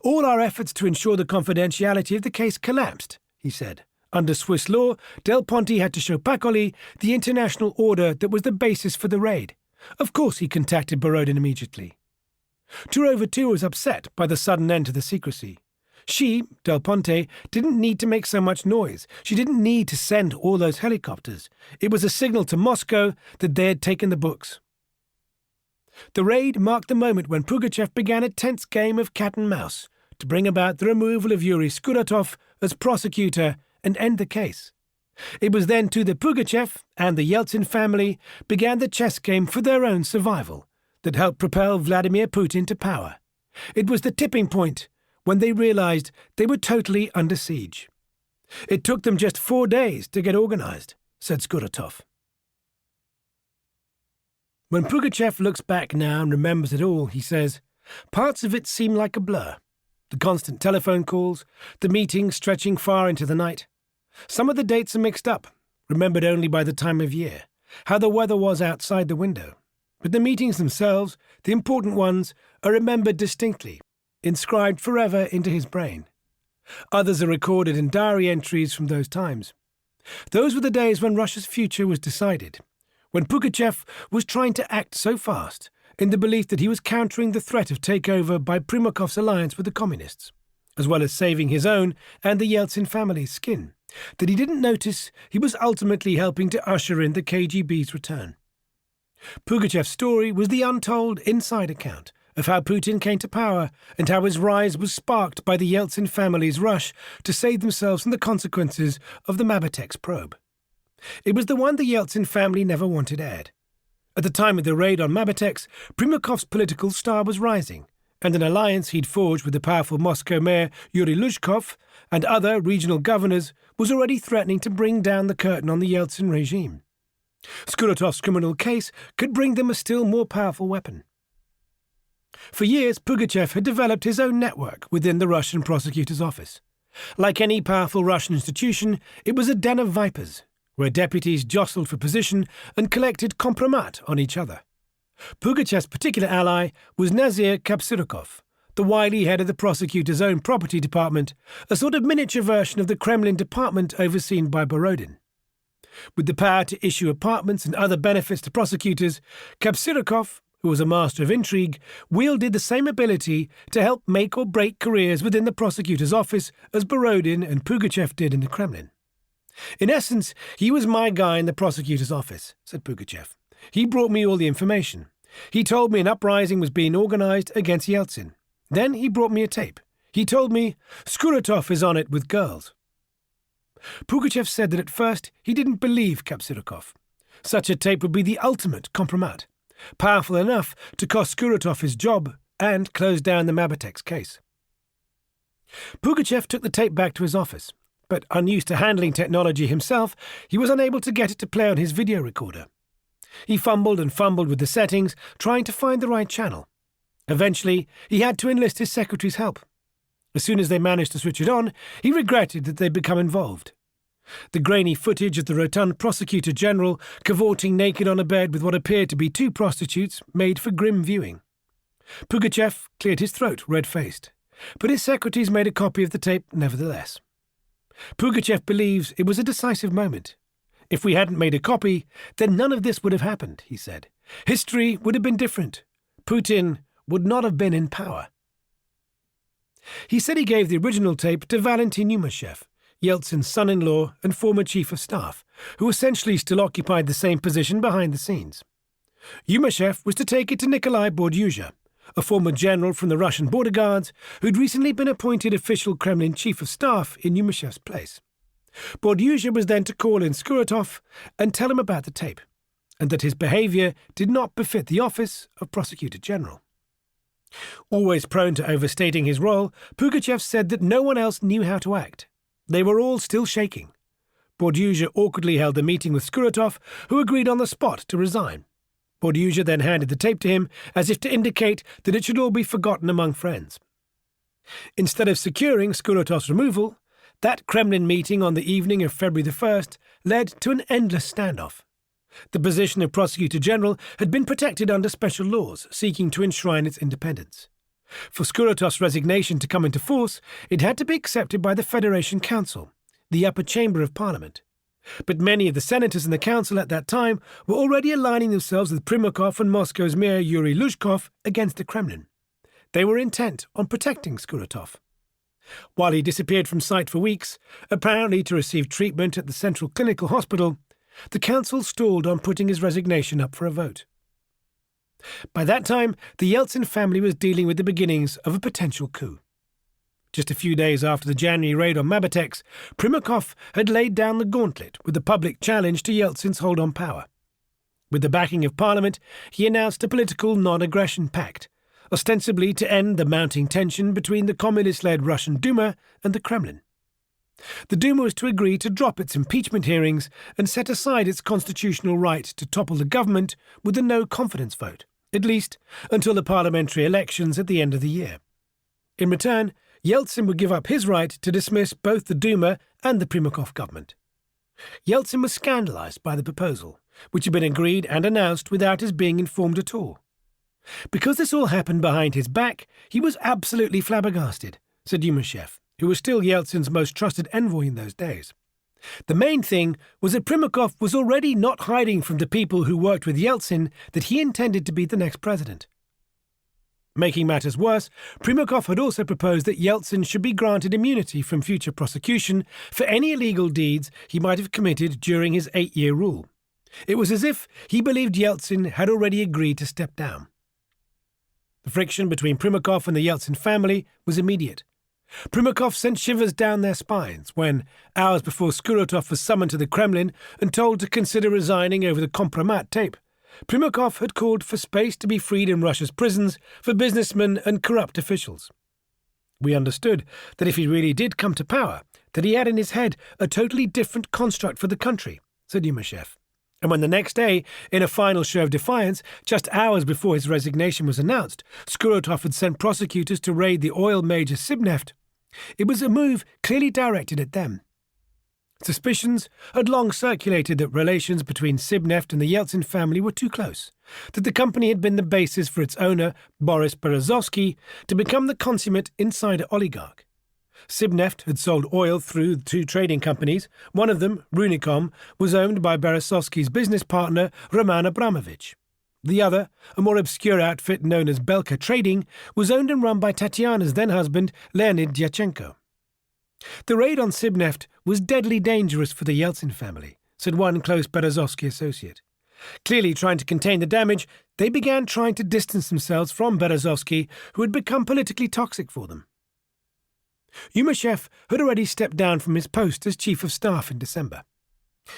"All our efforts to ensure the confidentiality of the case collapsed," he said. Under Swiss law, Del Ponte had to show Pakoli the international order that was the basis for the raid. Of course he contacted Borodin immediately. Turova too was upset by the sudden end to the secrecy. She, Del Ponte, didn't need to make so much noise. She didn't need to send all those helicopters. It was a signal to Moscow that they had taken the books. The raid marked the moment when Pugachev began a tense game of cat and mouse to bring about the removal of Yuri Skuratov as prosecutor and end the case. It was then too that Pugachev and the Yeltsin family began the chess game for their own survival that helped propel Vladimir Putin to power. It was the tipping point when they realized they were totally under siege. It took them just 4 days to get organized, said Skuratov. When Pugachev looks back now and remembers it all, he says, parts of it seem like a blur. The constant telephone calls, the meetings stretching far into the night. Some of the dates are mixed up, remembered only by the time of year, how the weather was outside the window. But the meetings themselves, the important ones, are remembered distinctly, inscribed forever into his brain. Others are recorded in diary entries from those times. Those were the days when Russia's future was decided, when Pugachev was trying to act so fast, in the belief that he was countering the threat of takeover by Primakov's alliance with the communists, as well as saving his own and the Yeltsin family's skin, that he didn't notice he was ultimately helping to usher in the KGB's return. Pugachev's story was the untold inside account of how Putin came to power and how his rise was sparked by the Yeltsin family's rush to save themselves from the consequences of the Mabetex probe. It was the one the Yeltsin family never wanted aired. At the time of the raid on Mabetex, Primakov's political star was rising, and an alliance he'd forged with the powerful Moscow mayor Yuri Luzhkov and other regional governors was already threatening to bring down the curtain on the Yeltsin regime. Skuratov's criminal case could bring them a still more powerful weapon. For years, Pugachev had developed his own network within the Russian prosecutor's office. Like any powerful Russian institution, it was a den of vipers, where deputies jostled for position and collected compromat on each other. Pugachev's particular ally was Nazir Kapsirikov, the wily head of the prosecutor's own property department, a sort of miniature version of the Kremlin department overseen by Borodin. With the power to issue apartments and other benefits to prosecutors, Kapsirikov, who was a master of intrigue, wielded the same ability to help make or break careers within the prosecutor's office as Borodin and Pugachev did in the Kremlin. In essence, he was my guy in the prosecutor's office, said Pugachev. He brought me all the information. He told me an uprising was being organized against Yeltsin. Then he brought me a tape. He told me, Skuratov is on it with girls. Pugachev said that at first he didn't believe Kapsirikov. Such a tape would be the ultimate compromat, powerful enough to cost Skuratov his job and close down the Mabetex case. Pugachev took the tape back to his office, but unused to handling technology himself, he was unable to get it to play on his video recorder. He fumbled and fumbled with the settings, trying to find the right channel. Eventually, he had to enlist his secretary's help. As soon as they managed to switch it on, he regretted that they'd become involved. The grainy footage of the rotund prosecutor general cavorting naked on a bed with what appeared to be 2 prostitutes made for grim viewing. Pugachev cleared his throat, red-faced, but his secretaries made a copy of the tape nevertheless. Pugachev believes it was a decisive moment. If we hadn't made a copy, then none of this would have happened, he said. History would have been different. Putin would not have been in power. He said he gave the original tape to Valentin Yumashev, Yeltsin's son-in-law and former chief of staff, who essentially still occupied the same position behind the scenes. Yumashev was to take it to Nikolai Bordyuzha, a former general from the Russian border guards who'd recently been appointed official Kremlin chief of staff in Yumashev's place. Bordyuzha was then to call in Skuratov and tell him about the tape, and that his behaviour did not befit the office of prosecutor general. Always prone to overstating his role, Pugachev said that no one else knew how to act. They were all still shaking. Bordyuzha awkwardly held a meeting with Skuratov, who agreed on the spot to resign. Bordyuzha then handed the tape to him as if to indicate that it should all be forgotten among friends. Instead of securing Skuratov's removal, that Kremlin meeting on the evening of February the 1st led to an endless standoff. The position of Prosecutor General had been protected under special laws seeking to enshrine its independence. For Skuratov's resignation to come into force, it had to be accepted by the Federation Council, the upper chamber of Parliament. But many of the senators in the council at that time were already aligning themselves with Primakov and Moscow's mayor Yuri Luzhkov against the Kremlin. They were intent on protecting Skuratov. While he disappeared from sight for weeks, apparently to receive treatment at the Central Clinical Hospital, the council stalled on putting his resignation up for a vote. By that time, the Yeltsin family was dealing with the beginnings of a potential coup. Just a few days after the January raid on Mabetex, Primakov had laid down the gauntlet with the public challenge to Yeltsin's hold on power. With the backing of Parliament, he announced a political non-aggression pact, ostensibly to end the mounting tension between the communist-led Russian Duma and the Kremlin. The Duma was to agree to drop its impeachment hearings and set aside its constitutional right to topple the government with a no-confidence vote, at least until the parliamentary elections at the end of the year. In return, Yeltsin would give up his right to dismiss both the Duma and the Primakov government. Yeltsin was scandalized by the proposal, which had been agreed and announced without his being informed at all. Because this all happened behind his back, he was absolutely flabbergasted, said Yumashev, who was still Yeltsin's most trusted envoy in those days. The main thing was that Primakov was already not hiding from the people who worked with Yeltsin that he intended to be the next president. Making matters worse, Primakov had also proposed that Yeltsin should be granted immunity from future prosecution for any illegal deeds he might have committed during his 8-year rule. It was as if he believed Yeltsin had already agreed to step down. The friction between Primakov and the Yeltsin family was immediate. Primakov sent shivers down their spines when, hours before Skuratovs was summoned to the Kremlin and told to consider resigning over the compromat tape, Primakov had called for space to be freed in Russia's prisons for businessmen and corrupt officials. We understood that if he really did come to power, that he had in his head a totally different construct for the country, said Yumashev. And when the next day, in a final show of defiance, just hours before his resignation was announced, Skuratovs had sent prosecutors to raid the oil major Sibneft, it was a move clearly directed at them. Suspicions had long circulated that relations between Sibneft and the Yeltsin family were too close, that the company had been the basis for its owner, Boris Berezovsky, to become the consummate insider oligarch. Sibneft had sold oil through 2 trading companies. One of them, Runicom, was owned by Berezovsky's business partner, Roman Abramovich. The other, a more obscure outfit known as Belka Trading, was owned and run by Tatiana's then-husband, Leonid Dyachenko. The raid on Sibneft was deadly dangerous for the Yeltsin family, said one close Berezovsky associate. Clearly trying to contain the damage, they began trying to distance themselves from Berezovsky, who had become politically toxic for them. Yumashev had already stepped down from his post as chief of staff in December.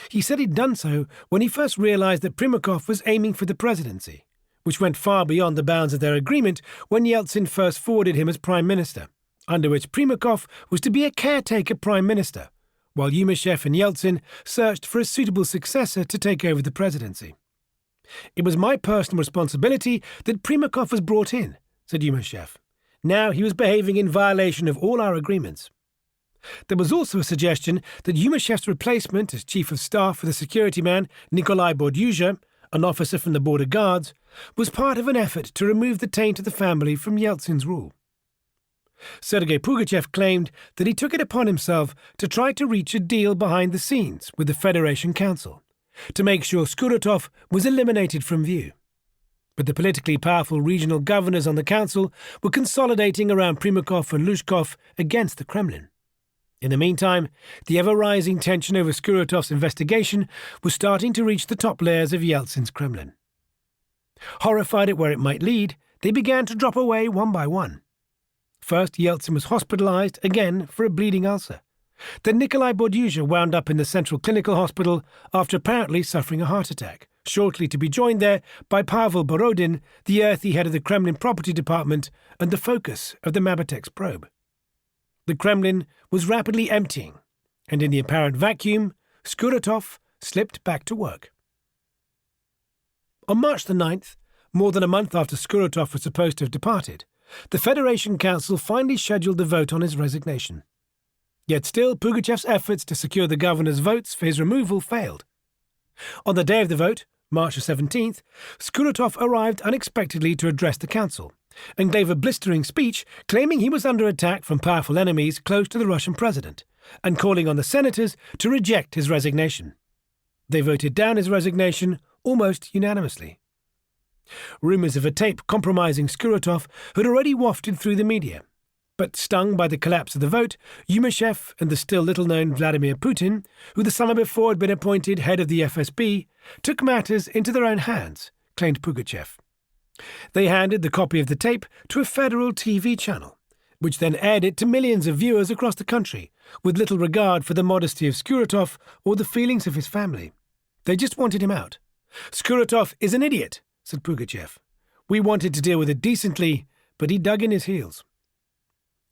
He said he'd done so when he first realized that Primakov was aiming for the presidency, which went far beyond the bounds of their agreement when Yeltsin first forwarded him as prime minister, under which Primakov was to be a caretaker prime minister, while Yumashev and Yeltsin searched for a suitable successor to take over the presidency. It was my personal responsibility that Primakov was brought in, said Yumashev. Now he was behaving in violation of all our agreements. There was also a suggestion that Yumashev's replacement as chief of staff for the security man, Nikolai Bordyuzha, an officer from the border guards, was part of an effort to remove the taint of the family from Yeltsin's rule. Sergei Pugachev claimed that he took it upon himself to try to reach a deal behind the scenes with the Federation Council, to make sure Skuratovs was eliminated from view. But the politically powerful regional governors on the council were consolidating around Primakov and Lushkov against the Kremlin. In the meantime, the ever-rising tension over Skuratov's investigation was starting to reach the top layers of Yeltsin's Kremlin. Horrified at where it might lead, they began to drop away one by one. First, Yeltsin was hospitalized, again for a bleeding ulcer. Then Nikolai Bordyuzha wound up in the Central Clinical Hospital after apparently suffering a heart attack, shortly to be joined there by Pavel Borodin, the earthy head of the Kremlin Property Department and the focus of the Mabetex probe. The Kremlin was rapidly emptying, and in the apparent vacuum, Skuratovs slipped back to work. On March the 9th, more than a month after Skuratovs was supposed to have departed, the Federation Council finally scheduled the vote on his resignation. Yet still, Pugachev's efforts to secure the governor's votes for his removal failed. On the day of the vote, March the 17th, Skuratovs arrived unexpectedly to address the council, and gave a blistering speech claiming he was under attack from powerful enemies close to the Russian president, and calling on the senators to reject his resignation. They voted down his resignation almost unanimously. Rumours of a tape compromising Skuratovs had already wafted through the media, but stung by the collapse of the vote, Yumashev and the still little-known Vladimir Putin, who the summer before had been appointed head of the FSB, took matters into their own hands, claimed Pugachev. They handed the copy of the tape to a federal TV channel, which then aired it to millions of viewers across the country, with little regard for the modesty of Skuratov or the feelings of his family. They just wanted him out. "Skuratov is an idiot," said Pugachev. "We wanted to deal with it decently, but he dug in his heels."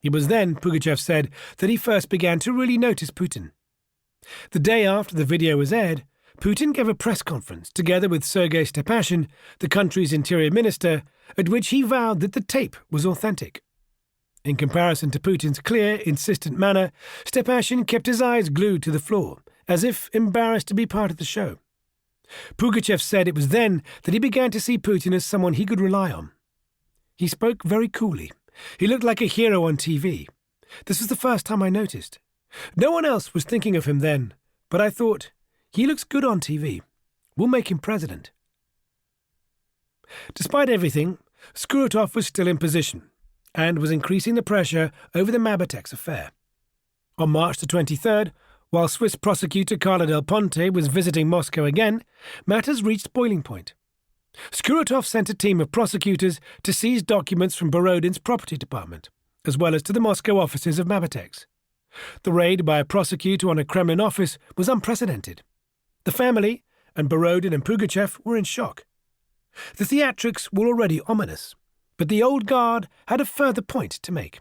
It was then, Pugachev said, that he first began to really notice Putin. The day after the video was aired, Putin gave a press conference together with Sergei Stepashin, the country's interior minister, at which he vowed that the tape was authentic. In comparison to Putin's clear, insistent manner, Stepashin kept his eyes glued to the floor, as if embarrassed to be part of the show. Pugachev said it was then that he began to see Putin as someone he could rely on. He spoke very coolly. He looked like a hero on TV. This was the first time I noticed. No one else was thinking of him then, but I thought, he looks good on TV. We'll make him president. Despite everything, Skuratov was still in position and was increasing the pressure over the Mabatex affair. On March the 23rd, while Swiss prosecutor Carla Del Ponte was visiting Moscow again, matters reached boiling point. Skuratov sent a team of prosecutors to seize documents from Borodin's property department, as well as to the Moscow offices of Mabatex. The raid by a prosecutor on a Kremlin office was unprecedented. The family, and Borodin and Pugachev, were in shock. The theatrics were already ominous, but the old guard had a further point to make.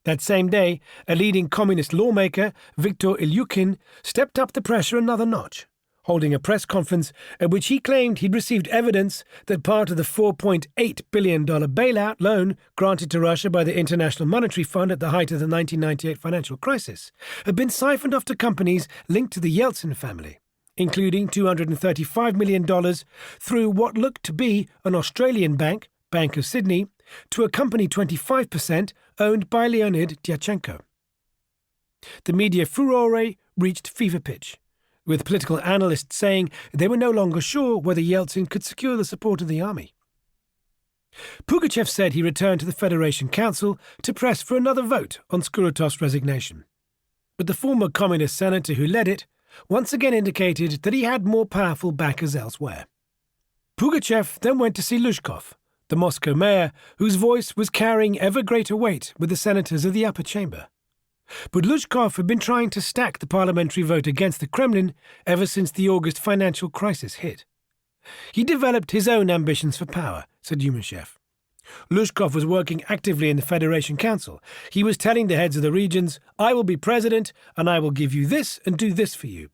That same day, a leading communist lawmaker, Viktor Ilyukin, stepped up the pressure another notch, holding a press conference at which he claimed he'd received evidence that part of the $4.8 billion bailout loan granted to Russia by the International Monetary Fund at the height of the 1998 financial crisis had been siphoned off to companies linked to the Yeltsin family, including $235 million through what looked to be an Australian bank, Bank of Sydney, to a company 25% owned by Leonid Dyachenko. The media furore reached fever pitch, with political analysts saying they were no longer sure whether Yeltsin could secure the support of the army. Pugachev said he returned to the Federation Council to press for another vote on Skuratov's resignation. But the former communist senator who led it once again indicated that he had more powerful backers elsewhere. Pugachev then went to see Luzhkov, the Moscow mayor, whose voice was carrying ever greater weight with the senators of the upper chamber. But Luzhkov had been trying to stack the parliamentary vote against the Kremlin ever since the August financial crisis hit. He developed his own ambitions for power, said Yumashev. Luzhkov was working actively in the Federation Council. He was telling the heads of the regions, "I will be president, and I will give you this and do this for you.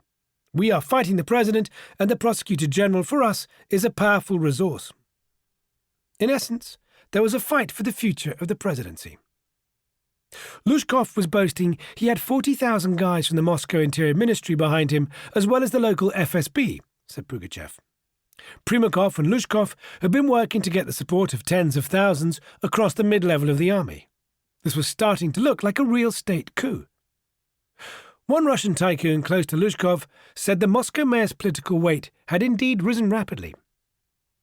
We are fighting the president, and the prosecutor general for us is a powerful resource." In essence, there was a fight for the future of the presidency. Luzhkov was boasting he had 40,000 guys from the Moscow Interior Ministry behind him, as well as the local FSB, said Pugachev. Primakov and Luzhkov had been working to get the support of tens of thousands across the mid-level of the army. This was starting to look like a real state coup. One Russian tycoon close to Luzhkov said the Moscow mayor's political weight had indeed risen rapidly.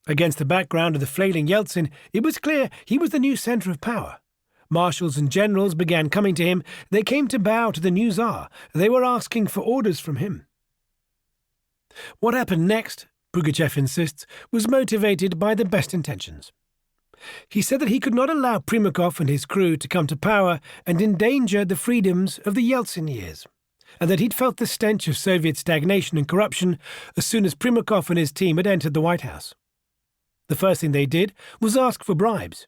Against the background of the flailing Yeltsin, it was clear he was the new centre of power. Marshals and generals began coming to him. They came to bow to the new Tsar. They were asking for orders from him. What happened next, Pugachev insists, was motivated by the best intentions. He said that he could not allow Primakov and his crew to come to power and endanger the freedoms of the Yeltsin years, and that he'd felt the stench of Soviet stagnation and corruption as soon as Primakov and his team had entered the White House. The first thing they did was ask for bribes.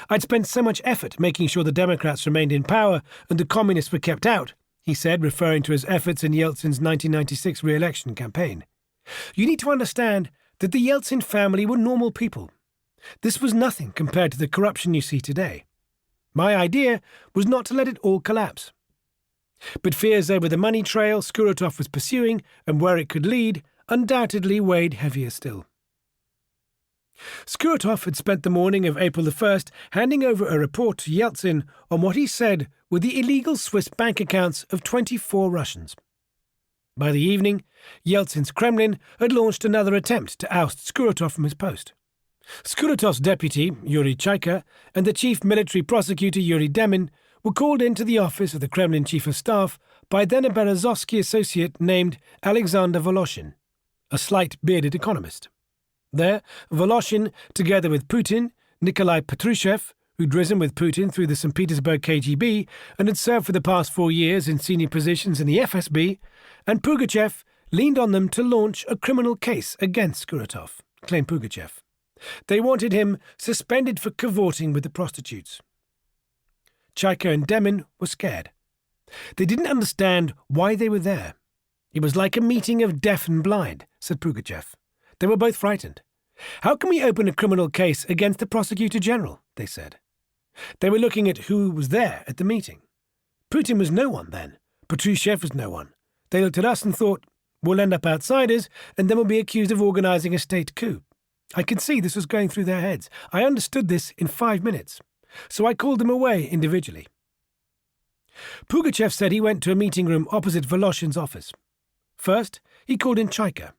"I'd spent so much effort making sure the Democrats remained in power and the communists were kept out," he said, referring to his efforts in Yeltsin's 1996 re-election campaign. "You need to understand that the Yeltsin family were normal people. This was nothing compared to the corruption you see today. My idea was not to let it all collapse." But fears over the money trail Skuratov was pursuing and where it could lead undoubtedly weighed heavier still. Skuratov had spent the morning of April the 1st handing over a report to Yeltsin on what he said were the illegal Swiss bank accounts of 24 Russians. By the evening, Yeltsin's Kremlin had launched another attempt to oust Skuratov from his post. Skuratov's deputy, Yuri Chaika, and the chief military prosecutor, Yuri Demin, were called into the office of the Kremlin chief of staff by then a Berezovsky associate named Alexander Voloshin, a slight bearded economist. There, Voloshin, together with Putin, Nikolai Patrushev, who'd risen with Putin through the St. Petersburg KGB and had served for the past 4 years in senior positions in the FSB, and Pugachev leaned on them to launch a criminal case against Skuratov, claimed Pugachev. They wanted him suspended for cavorting with the prostitutes. Chaika and Demin were scared. They didn't understand why they were there. It was like a meeting of deaf and blind, said Pugachev. They were both frightened. How can we open a criminal case against the prosecutor general? They said. They were looking at who was there at the meeting. Putin was no one then. Patrushev was no one. They looked at us and thought, we'll end up outsiders and then we'll be accused of organising a state coup. I could see this was going through their heads. I understood this in 5 minutes. So I called them away individually. Pugachev said he went to a meeting room opposite Voloshin's office. First, he called in Chaika.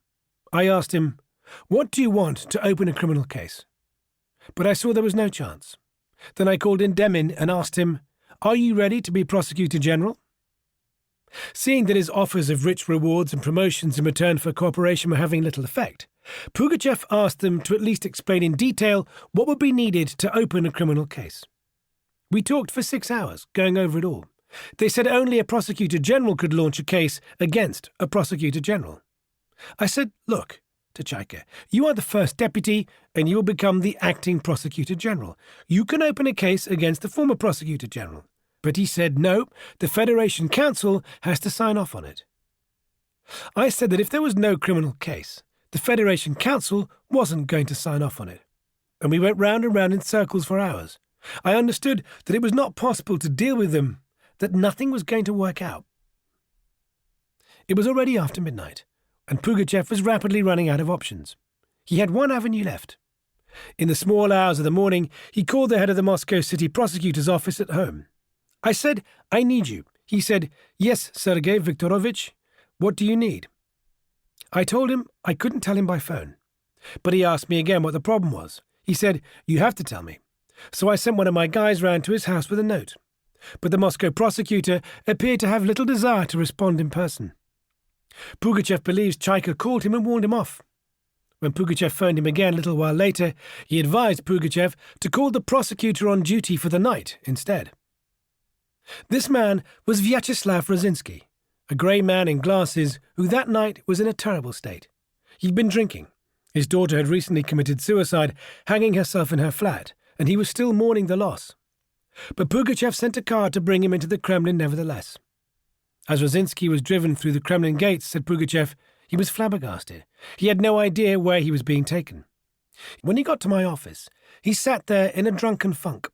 I asked him, what do you want to open a criminal case? But I saw there was no chance. Then I called in Demin and asked him, are you ready to be Prosecutor General? Seeing that his offers of rich rewards and promotions in return for cooperation were having little effect, Pugachev asked them to at least explain in detail what would be needed to open a criminal case. We talked for 6 hours, going over it all. They said only a Prosecutor General could launch a case against a Prosecutor General. I said, look, to Chaika, you are the first deputy and you will become the acting Prosecutor General. You can open a case against the former Prosecutor General. But he said, no, the Federation Council has to sign off on it. I said that if there was no criminal case, the Federation Council wasn't going to sign off on it. And we went round and round in circles for hours. I understood that it was not possible to deal with them, that nothing was going to work out. It was already after midnight, and Pugachev was rapidly running out of options. He had one avenue left. In the small hours of the morning, he called the head of the Moscow City Prosecutor's office at home. I said, I need you. He said, yes, Sergei Viktorovich, what do you need? I told him I couldn't tell him by phone. But he asked me again what the problem was. He said, you have to tell me. So I sent one of my guys round to his house with a note. But the Moscow prosecutor appeared to have little desire to respond in person. Pugachev believes Chaika called him and warned him off. When Pugachev phoned him again a little while later, he advised Pugachev to call the prosecutor on duty for the night instead. This man was Vyacheslav Rosinski, a grey man in glasses who that night was in a terrible state. He'd been drinking. His daughter had recently committed suicide, hanging herself in her flat, and he was still mourning the loss. But Pugachev sent a car to bring him into the Kremlin nevertheless. As Rosinski was driven through the Kremlin gates, said Pugachev, he was flabbergasted. He had no idea where he was being taken. When he got to my office, he sat there in a drunken funk.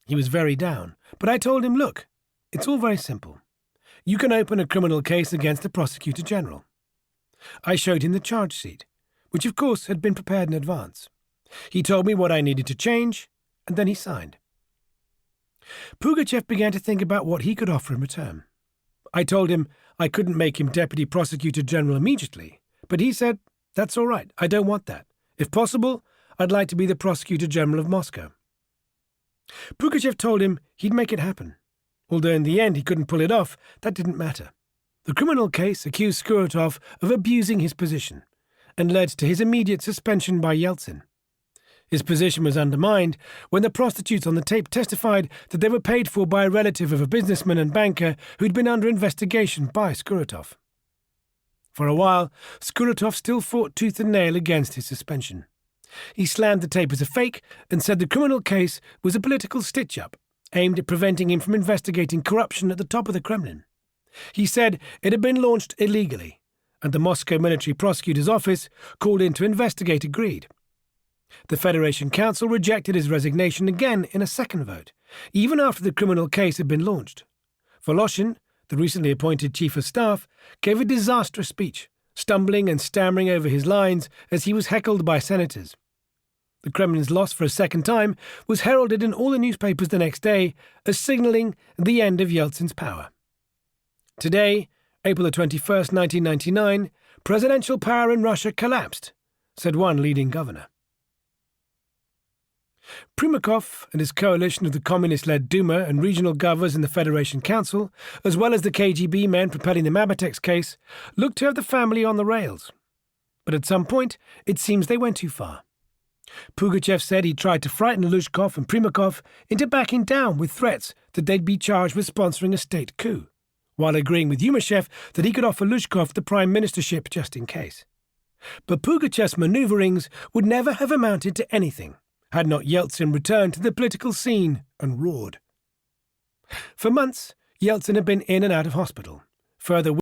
He was very down, but I told him, look, it's all very simple. You can open a criminal case against the Prosecutor General. I showed him the charge sheet, which of course had been prepared in advance. He told me what I needed to change, and then he signed. Pugachev began to think about what he could offer in return. I told him I couldn't make him Deputy Prosecutor General immediately, but he said, that's all right, I don't want that. If possible, I'd like to be the Prosecutor General of Moscow. Pugachev told him he'd make it happen. Although in the end he couldn't pull it off, that didn't matter. The criminal case accused Skuratov of abusing his position and led to his immediate suspension by Yeltsin. His position was undermined when the prostitutes on the tape testified that they were paid for by a relative of a businessman and banker who'd been under investigation by Skuratov. For a while, Skuratov still fought tooth and nail against his suspension. He slammed the tape as a fake and said the criminal case was a political stitch-up aimed at preventing him from investigating corruption at the top of the Kremlin. He said it had been launched illegally, and the Moscow Military Prosecutor's Office, called in to investigate, agreed. The Federation Council rejected his resignation again in a second vote, even after the criminal case had been launched. Voloshin, the recently appointed Chief of Staff, gave a disastrous speech, stumbling and stammering over his lines as he was heckled by senators. The Kremlin's loss for a second time was heralded in all the newspapers the next day as signalling the end of Yeltsin's power. Today, April the 21st, 1999, presidential power in Russia collapsed, said one leading governor. Primakov and his coalition of the communist-led Duma and regional governors in the Federation Council, as well as the KGB men propelling the Mabatex case, looked to have the family on the rails. But at some point, it seems they went too far. Pugachev said he tried to frighten Luzhkov and Primakov into backing down with threats that they'd be charged with sponsoring a state coup, while agreeing with Yumashev that he could offer Luzhkov the prime ministership just in case. But Pugachev's manoeuvrings would never have amounted to anything had not Yeltsin returned to the political scene and roared. For months, Yeltsin had been in and out of hospital, further